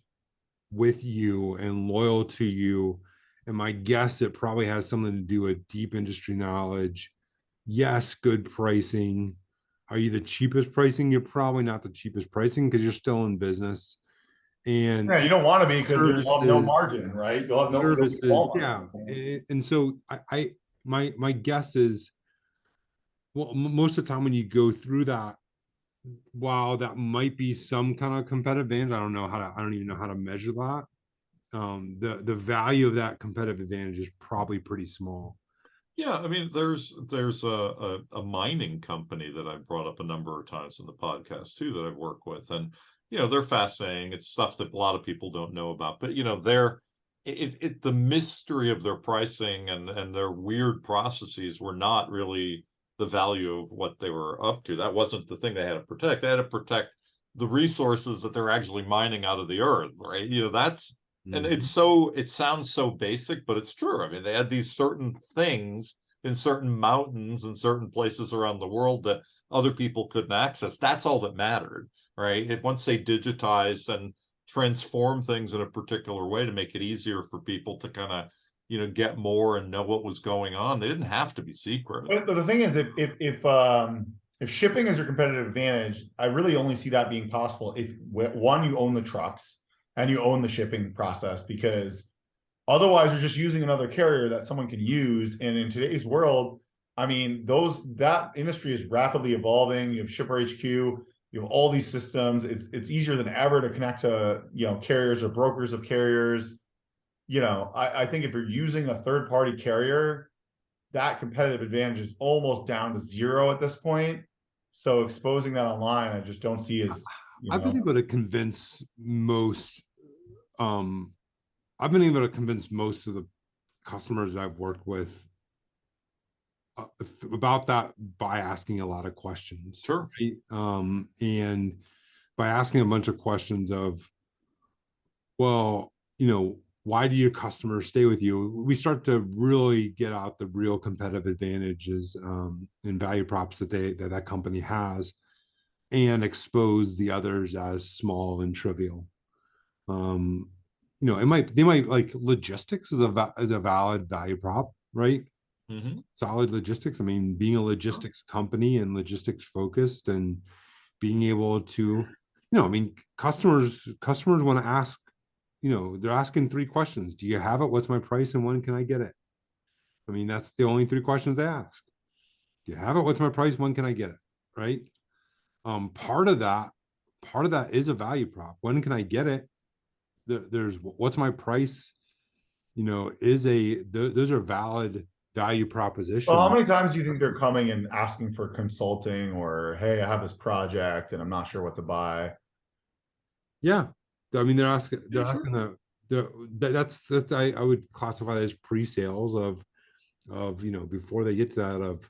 with you and loyal to you. And my guess, it probably has something to do with deep industry knowledge. Yes, good pricing. Are you the cheapest pricing? You're probably not the cheapest pricing because you're still in business. And yeah, you don't want to be because you'll have no margin, right? You'll have no services. Yeah. And so my guess is, well, most of the time when you go through that, while that might be some kind of competitive advantage, I don't even know how to measure that. The value of that competitive advantage is probably pretty small. Yeah, I mean, there's a mining company that I've brought up a number of times in the podcast too that I've worked with, and they're fascinating. It's stuff that a lot of people don't know about, but the mystery of their pricing and their weird processes were not really the value of what they were up to. That wasn't the thing they had to protect. They had to protect the resources that they're actually mining out of the earth, right? That's, and Mhm. it sounds so basic, but it's true. I mean, they had these certain things in certain mountains and certain places around the world that other people couldn't access. That's all that mattered, right? Once they digitized and transform things in a particular way to make it easier for people to kind of, get more and know what was going on, they didn't have to be secret. But the thing is, if shipping is your competitive advantage, I really only see that being possible if one, you own the trucks and you own the shipping process, because otherwise you're just using another carrier that someone can use. And in today's world, I mean, that industry is rapidly evolving. You have Shipper HQ, you have all these systems. It's easier than ever to connect to, carriers or brokers of carriers. I think if you're using a third party carrier, that competitive advantage is almost down to zero at this point. So exposing that online, I just don't see as, I've been able to convince most I've been able to convince most of the customers I've worked with about that by asking a lot of questions. Sure. Right? And by asking a bunch of questions of, well, why do your customers stay with you? We start to really get out the real competitive advantages and value props that company has, and expose the others as small and trivial. They might like logistics is a valid value prop, right? Mm-hmm. Solid logistics. I mean, being a logistics company and logistics focused and being able to, I mean, customers want to ask, they're asking 3 questions. Do you have it? What's my price? And when can I get it? I mean, that's the only 3 questions they ask. Do you have it? What's my price? When can I get it? Right. Part of that is a value prop. When can I get it? There's what's my price? Those are valid value propositions. Well, how many times do you think they're coming and asking for consulting, or, hey, I have this project and I'm not sure what to buy? Yeah. I mean, they're asking that's I would classify that as pre-sales of before they get to that of,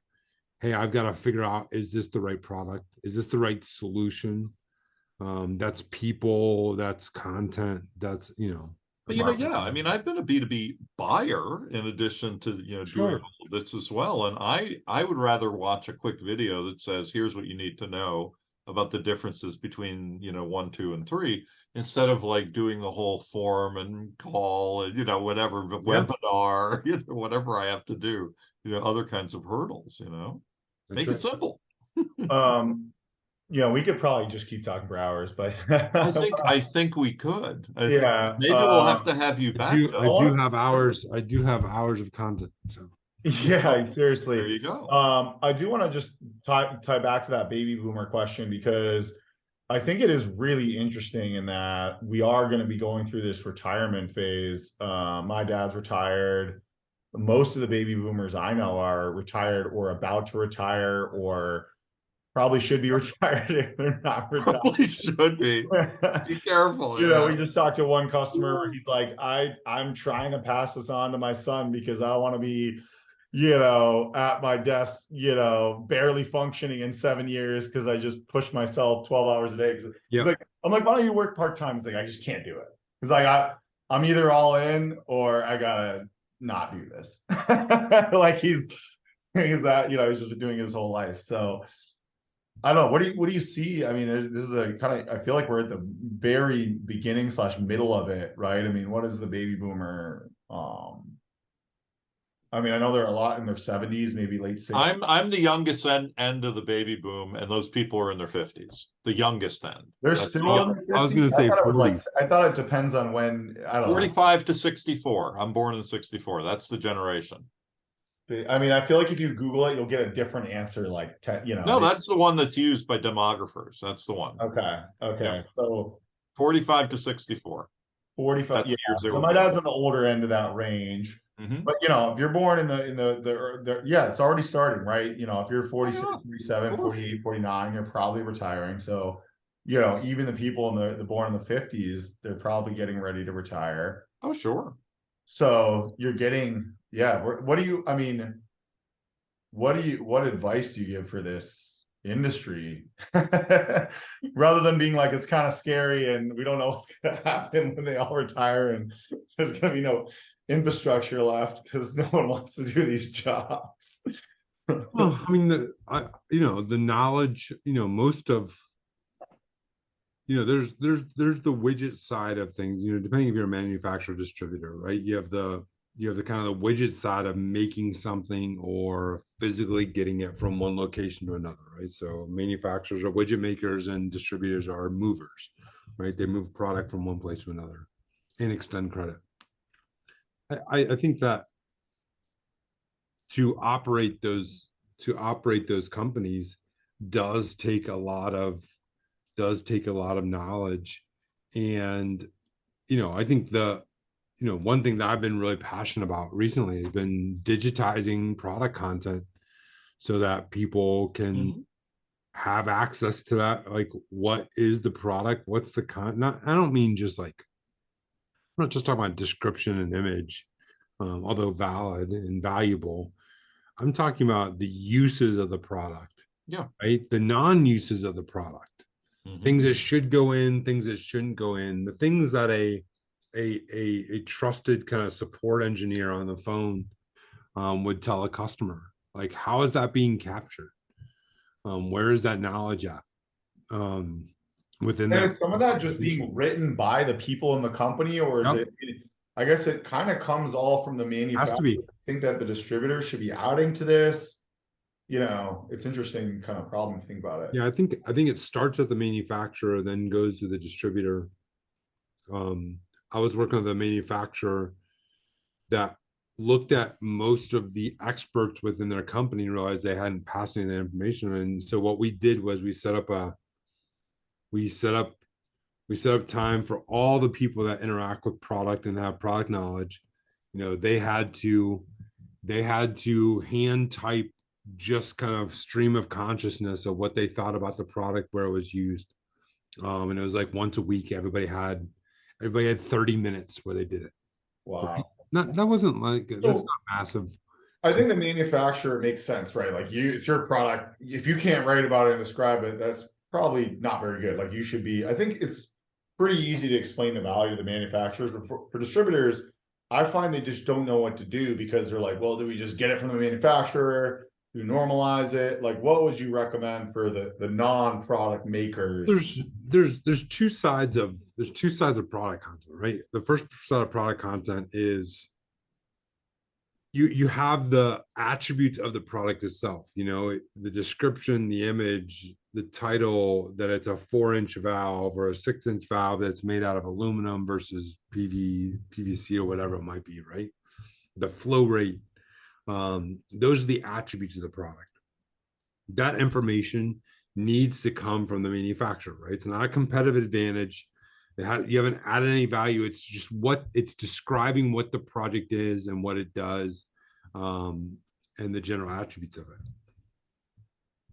hey, I've got to figure out, is this the right product? Is this the right solution? That's people, that's content, that's But yeah, I mean, I've been a B2B buyer in addition to doing all of this as well. And I would rather watch a quick video that says, here's what you need to know about the differences between 1, 2, and 3, instead of like doing the whole form and call and whatever webinar, whatever I have to do, other kinds of hurdles, make it simple. We could probably just keep talking for hours, but I think we could. Yeah. Maybe we'll have to have you back. I do have hours of content. So yeah, seriously. There you go. I do want to just tie back to that baby boomer question, because I think it is really interesting in that we are going to be going through this retirement phase. My dad's retired. Most of the baby boomers I know are retired or about to retire, or probably should be retired if they're not retired. Probably should be. Be careful. We just talked to one customer where he's like, I'm trying to pass this on to my son because I don't want to be, at my desk, barely functioning in 7 years because I just push myself 12 hours a day. He's like, I'm like, why don't you work part-time? He's like, I just can't do it. He's like, I'm either all in or I gotta not do this. Like he's that, he's just been doing it his whole life. So I don't know. What do you see? I mean, this is a kind of, I feel like we're at the very beginning / middle of it, right? I mean, what is the baby boomer? I mean, I know there are a lot in their 70s, maybe late 60s. I'm the youngest end of the baby boom, and those people are in their 50s. The youngest end. They're still in their 50s? I was going to say 40. I thought it depends on when. I don't know. 45 to 64. I'm born in 64. That's the generation. I mean, I feel like if you Google it, you'll get a different answer. Like, no, that's the one that's used by demographers. That's the one. Okay. Yeah. So 45 to 64. 45. Yeah. So my dad's on the older end of that range. Mm-hmm. But if you're born in the it's already starting, right? If you're 46, 47, 48, 49, you're probably retiring. So, even the people the born in the 50s, they're probably getting ready to retire. Oh, sure. So you're getting, what advice do you give for this industry rather than being like it's kind of scary and we don't know what's going to happen when they all retire and there's going to be no infrastructure left because no one wants to do these jobs. Well, I mean, the knowledge, most of, there's the widget side of things, depending if you're a manufacturer distributor, right? You have the kind of the widget side of making something or physically getting it from one location to another, right? So manufacturers are widget makers and distributors are movers, right? They move product from one place to another and extend credit. I think that to operate those companies does take a lot of knowledge. And I think one thing that I've been really passionate about recently has been digitizing product content so that people can have access to that. Like, what is the product? What's the content? I don't mean just like, I'm not just talking about description and image, although valid and valuable. I'm talking about the uses of the product. Yeah. Right. The non-uses of the product. Things that should go in, things that shouldn't go in, the things that a trusted kind of support engineer on the phone would tell a customer. Like, how is that being captured? Where is that knowledge at? Within that, is some of that just being written by the people in the company, or is it? I guess it kind of comes all from the manufacturer. Has to be. I think that the distributor should be adding to this. It's interesting kind of problem if you think about it. Yeah, I think it starts at the manufacturer, then goes to the distributor. I was working with a manufacturer that looked at most of the experts within their company and realized they hadn't passed any of that information. And so what we did was we set up time for all the people that interact with product and have product knowledge. They had to hand type just kind of stream of consciousness of what they thought about the product, where it was used. And it was like once a week, everybody had 30 minutes where they did it. Wow. That wasn't like, that's not massive. I think the manufacturer makes sense, right? Like it's your product. If you can't write about it and describe it, that's probably not very good. Like you should be, I think it's pretty easy to explain the value to the manufacturers, but for distributors, I find they just don't know what to do because they're like, well, do we just get it from the manufacturer? You normalize it? Like, what would you recommend for the non-product makers? There's two sides of product content, right? The first side of product content is you have the attributes of the product itself, the description, the image, the title, that it's a 4-inch valve or a 6-inch valve that's made out of aluminum versus PVC or whatever it might be, right? The flow rate. Those are the attributes of the product. That information needs to come from the manufacturer, right? It's not a competitive advantage. You haven't added any value. It's just it's describing what the project is and what it does, and the general attributes of it.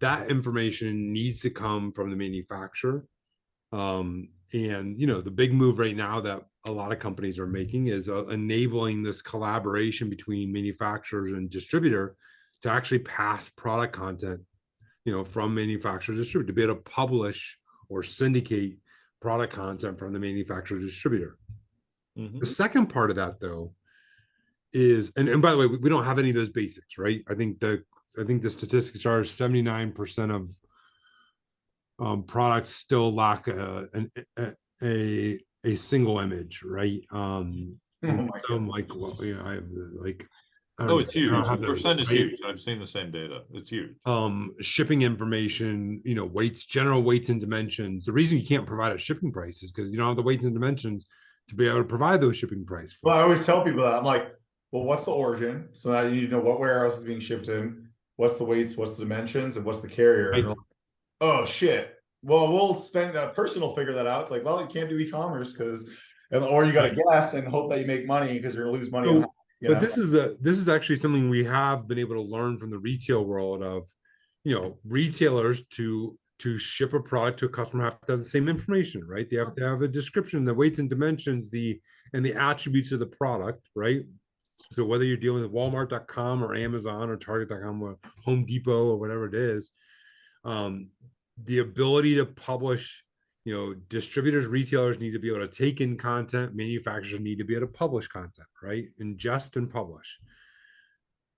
That information needs to come from the manufacturer. And the big move right now that a lot of companies are making is enabling this collaboration between manufacturers and distributor to actually pass product content, from manufacturer to distributor, to be able to publish or syndicate product content from the manufacturer to distributor. The second part of that, though, is, and by the way, we don't have any of those basics, right? I think the statistics are 79% of products still lack a single image, right? It's huge. The percent is huge. I've seen the same data. It's huge. Shipping information, weights, general weights and dimensions. The reason you can't provide a shipping price is because you don't have the weights and dimensions to be able to provide those shipping price. Well, I always tell people that. I'm like, well, what's the origin? So now you know what warehouse is being shipped in, what's the weights, what's the dimensions, and what's the carrier. Right. Like, oh shit. Well, we'll spend a person will figure that out. It's like, well, you can't do e-commerce or you got to guess and hope that you make money because you're gonna lose money. But this is actually something we have been able to learn from the retail world of, retailers to ship a product to a customer have to have the same information, right? They have to have a description, the weights and dimensions, and the attributes of the product, right? So whether you're dealing with Walmart.com or Amazon or Target.com or Home Depot or whatever it is, The ability to publish, distributors, retailers need to be able to take in content, manufacturers need to be able to publish content, right? Ingest and publish.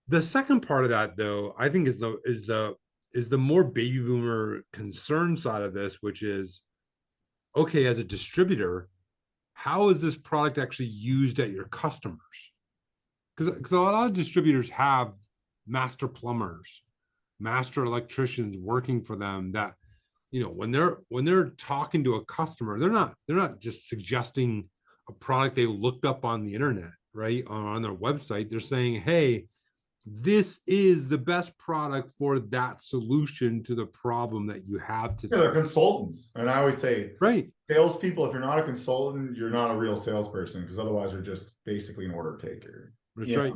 The second part of that, though, I think is the more baby boomer concern side of this, which is, okay, as a distributor, how is this product actually used at your customers? Because a lot of distributors have master plumbers, master electricians working for them that, when they're talking to a customer, they're not just suggesting a product they looked up on the internet, right? On their website. They're saying, hey, this is the best product for that solution to the problem that you have today. Yeah, they're consultants. And I always say, right, salespeople, if you're not a consultant, you're not a real salesperson, because otherwise you're just basically an order taker. That's right.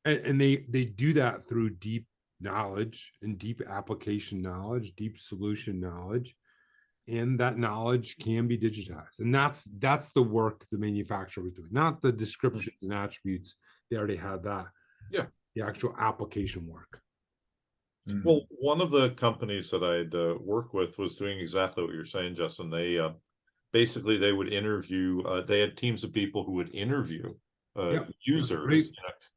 And they do that through deep knowledge and deep application knowledge, deep solution knowledge, and that knowledge can be digitized. And that's the work the manufacturer was doing, not the descriptions and attributes. They already had that. Yeah, the actual application work. Well, one of the companies that I'd worked with was doing exactly what you're saying, Justin. They basically they would interview. They had teams of people who would interview users,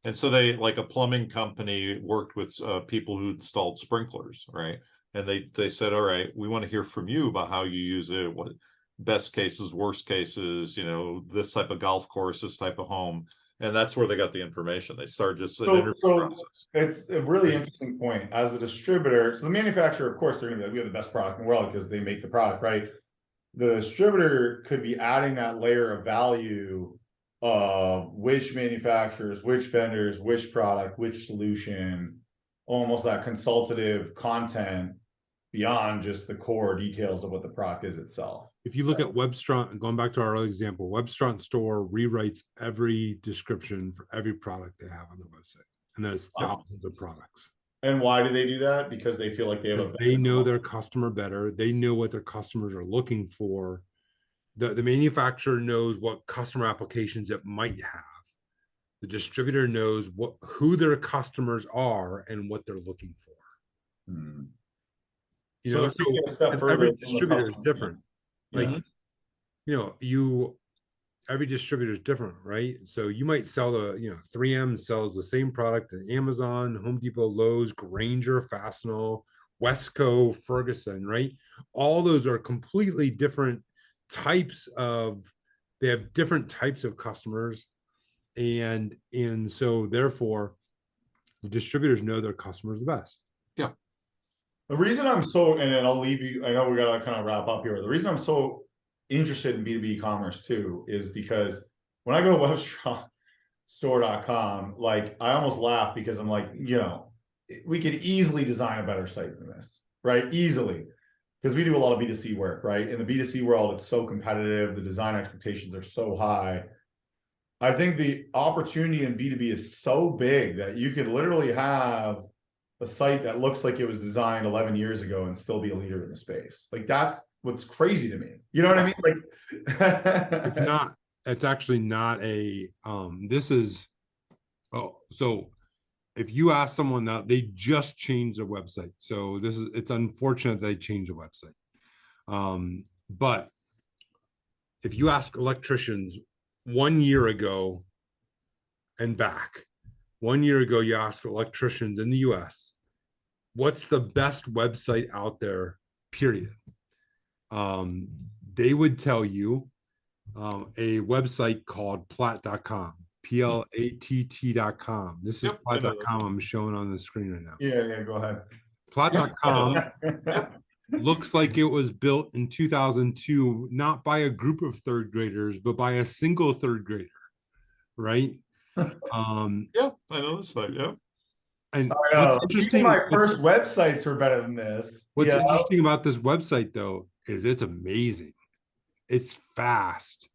and so they, like a plumbing company, worked with people who installed sprinklers, right? And they said, all right, we want to hear from you about how you use it, what best cases, worst cases, this type of golf course, this type of home. And that's where they got the information. They started just an interview process. It's a really interesting point. As a distributor, so the manufacturer, of course, they're going to be like, we have the best product in the world because they make the product, right? The distributor could be adding that layer of value of which manufacturers, which vendors, which product, which solution, almost that consultative content beyond just the core details of what the product is itself. If you look at Webstront, going back to our early example, Webstront store rewrites every description for every product they have on the website, and there's thousands of products. And why do they do that? Because they feel like they know their customer better. They know what their customers are looking for. The manufacturer knows what customer applications it might have. The distributor knows who their customers are and what they're looking for. So every distributor is different. Like, every distributor is different, right? So you might sell 3M sells the same product at Amazon, Home Depot, Lowe's, Grainger, Fastenal, Wesco, Ferguson, right? All those are completely different types they have different types of customers. And so therefore the distributors know their customers the best. Yeah. The reason I'm so, and then I'll leave you, I know we got to kind of wrap up here. The reason I'm so interested in B2B commerce too is because when I go to webstore.com, like I almost laugh because I'm like, we could easily design a better site than this, right? Easily. Because we do a lot of B2C work, right? In the B2C world, it's so competitive. The design expectations are so high. I think the opportunity in B2B is so big that you could literally have a site that looks like it was designed 11 years ago and still be a leader in the space. Like that's what's crazy to me. You know what I mean? Like it's actually not so if you ask someone that they just changed their website. So it's unfortunate they changed the website. But if you ask electricians 1 year ago and back, 1 year ago, you asked electricians in the US, what's the best website out there, period? They would tell you a website called plat.com, PLATT.com. This is plat.com I'm showing on the screen right now. Yeah, go ahead. Plat.com looks like it was built in 2002, not by a group of third graders, but by a single third grader, right? Yeah, I know this site. Yeah. And what's interesting, even my first websites were better than this. What's interesting about this website though is it's amazing. It's fast,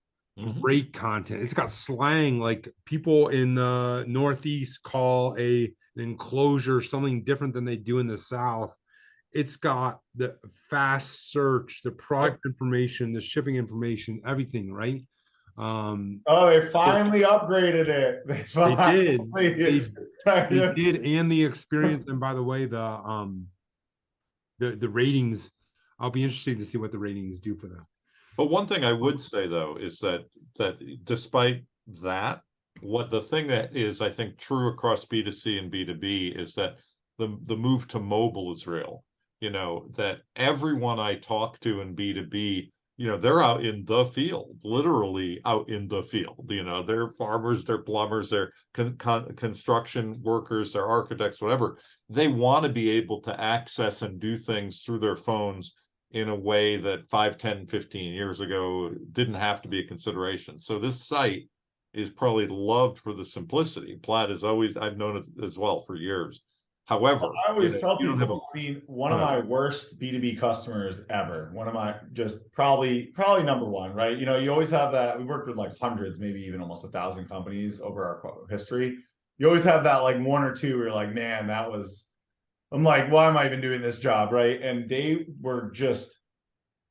great content. It's got slang like people in the Northeast call an enclosure something different than they do in the South. It's got the fast search, the product information, the shipping information, everything, right? They finally upgraded it. They did, and the experience. And by the way, the ratings, I'll be interested to see what the ratings do for them. But one thing I would say though is that despite that, what the thing that is, I think, true across B2C and B2B is that the move to mobile is real. You know, that everyone I talk to in B2B, you know, they're out in the field, literally out in the field. You know, they're farmers, they're plumbers, they're construction workers, they're architects, whatever. They want to be able to access and do things through their phones in a way that 5, 10, 15 years ago didn't have to be a consideration. So this site is probably loved for the simplicity. Plaid is always, I've known it as well for years. However, I always tell you don't have a, people, I mean, one of my worst B2B customers ever, one of my just probably number one, right? You know, you always have that. We worked with like hundreds, maybe even almost 1,000 companies over our history. You always have that like one or two where you're like, man, that was, I'm like, why am I even doing this job, right? And they were just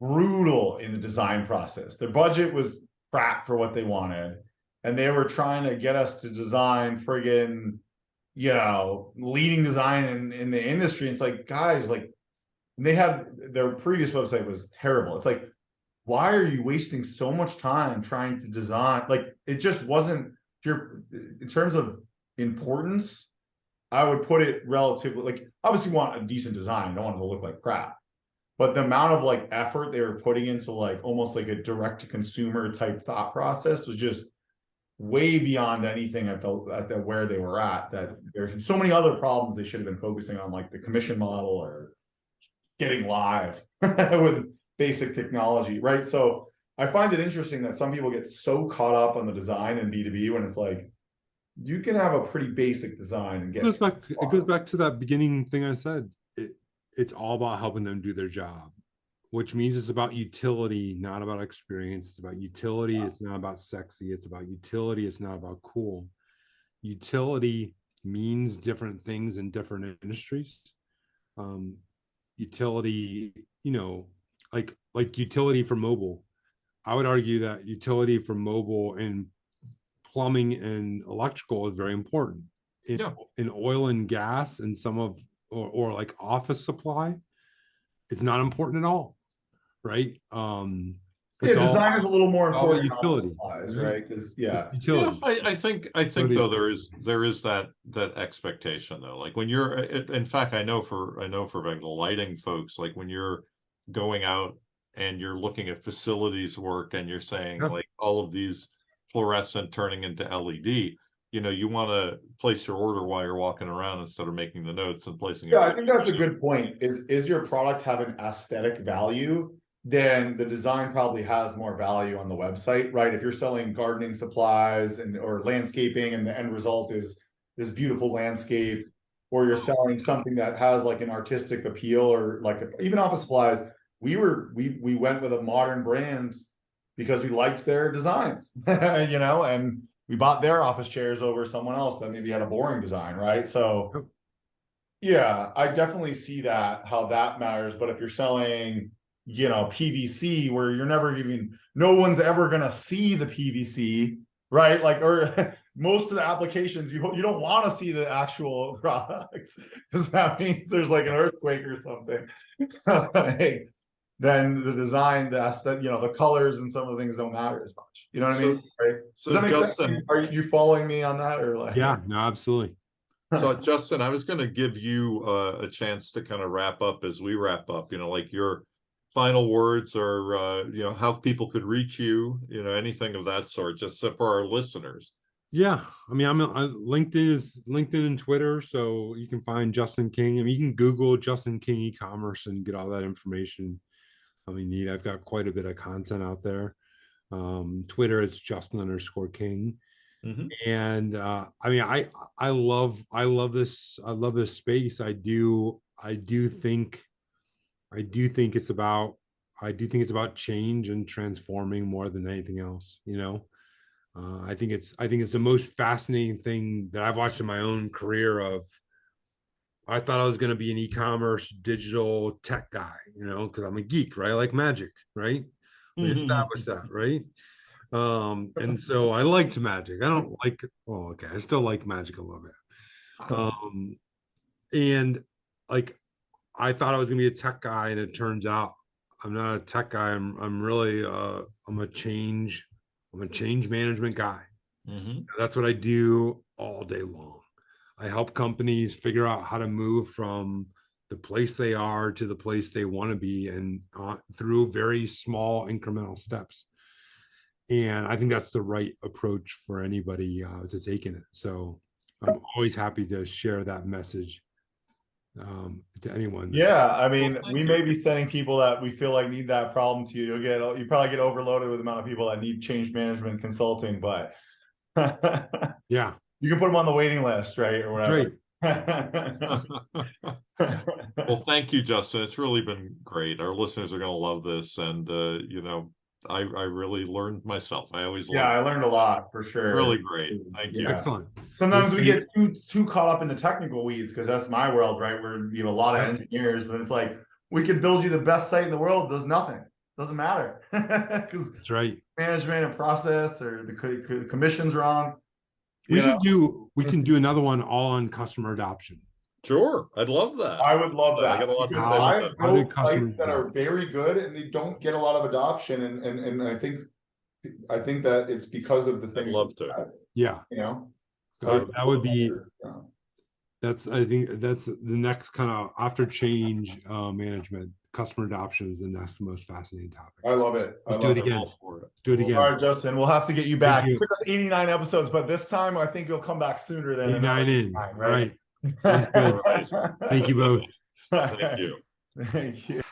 brutal in the design process. Their budget was crap for what they wanted. And they were trying to get us to design friggin', you know, leading design in the industry. It's like, guys, like they had their previous website was terrible. It's like, why are you wasting so much time trying to design? Like, it just wasn't in terms of importance. I would put it relatively, like, obviously you want a decent design. You don't want it to look like crap. But the amount of like effort they were putting into like almost like a direct to consumer type thought process was just way beyond anything at the where they were at, that there's so many other problems they should have been focusing on, like the commission model or getting live with basic technology, right? So I find it interesting that some people get so caught up on the design in B2B when it's like, you can have a pretty basic design and get it goes back to that beginning thing I said. It's all about helping them do their job, which means it's about utility, not about experience. It's about utility. It's not about sexy. It's about utility. It's not about cool. Utility means different things in different industries. Utility, you know, like utility for mobile. I would argue that utility for mobile and plumbing and electrical is very important. In oil and gas and some of or like office supply, it's not important at all, right? Design is a little more important than utility supplies, right? Because utility. Yeah, I think though there is that expectation though. Like when you're, in fact, I know for like the lighting folks, like when you're going out and you're looking at facilities work and you're saying like all of these fluorescent turning into LED. You know, you want to place your order while you're walking around instead of making the notes and placing it. Yeah, I think that's a good point. Is your product have an aesthetic value? Then the design probably has more value on the website, right? If you're selling gardening supplies or landscaping and the end result is this beautiful landscape, or you're selling something that has like an artistic appeal, or like even office supplies, we went with a modern brand because we liked their designs, you know, and we bought their office chairs over someone else that maybe had a boring design, right? So yeah, I definitely see that, how that matters. But if you're selling, you know, PVC, where you're never even, no one's ever gonna see the PVC, right? Like, or most of the applications, you don't want to see the actual products because that means there's like an earthquake or something. Like, then the design, you know, the colors and some of the things don't matter as much. You know what I mean? Right? So Justin, are you following me on that, or like? Yeah, no, absolutely. So Justin, I was going to give you a chance to kind of wrap up as we wrap up. You know, like your final words, or you know, how people could reach you. You know, anything of that sort, just for our listeners. Yeah, I mean, LinkedIn and Twitter, so you can find Justin King. I mean, you can Google Justin King eCommerce and get all that information. I mean, I've got quite a bit of content out there. Twitter, it's Justin_King. Mm-hmm. And I mean, I love this space. I do think it's about change and transforming more than anything else, you know. I think it's the most fascinating thing that I've watched in my own career. I thought I was going to be an e-commerce digital tech guy, you know, because I'm a geek, right? I like magic, right? We established that, right? And so I liked magic. I don't like, I still like magic a little bit. And like, I thought I was gonna be a tech guy, and it turns out I'm not a tech guy. I'm really I'm a change management guy. That's what I do all day long. I help companies figure out how to move from the place they are to the place they want to be, and through very small incremental steps. And I think that's the right approach for anybody to take in it. So I'm always happy to share that message to anyone. Yeah, I mean, Well, we may be sending people that we feel like need that problem to you. You probably get overloaded with the amount of people that need change management consulting, but yeah, you can put them on the waiting list, right? Or whatever. Well, thank you, Justin. It's really been great. Our listeners are going to love this, and you know, I really learned myself. I always I learned a lot for sure. Really great. Thank you. excellent. Sometimes we get too caught up in the technical weeds, because that's my world, right? Where you have a lot of engineers, and it's like, we could build you the best site in the world, does nothing, doesn't matter, because That's right. Management and process, or the commission's wrong. We can do another one all on customer adoption. Sure, I'd love that. I would love that. I got a lot to Because say about I've that. built sites that are very good and they don't get a lot of adoption, and I think that it's because of the things. I'd love to. Yeah, You know, so that would be. I think that's the next kind of after change management. Customer adoption is the next most fascinating topic. I love it. Let's do it again. All right, Justin, we'll have to get you back. You. It took us 89 episodes, but this time I think you'll come back sooner than 89 in. right? Sounds good. Thank you both. Thank you. Thank you.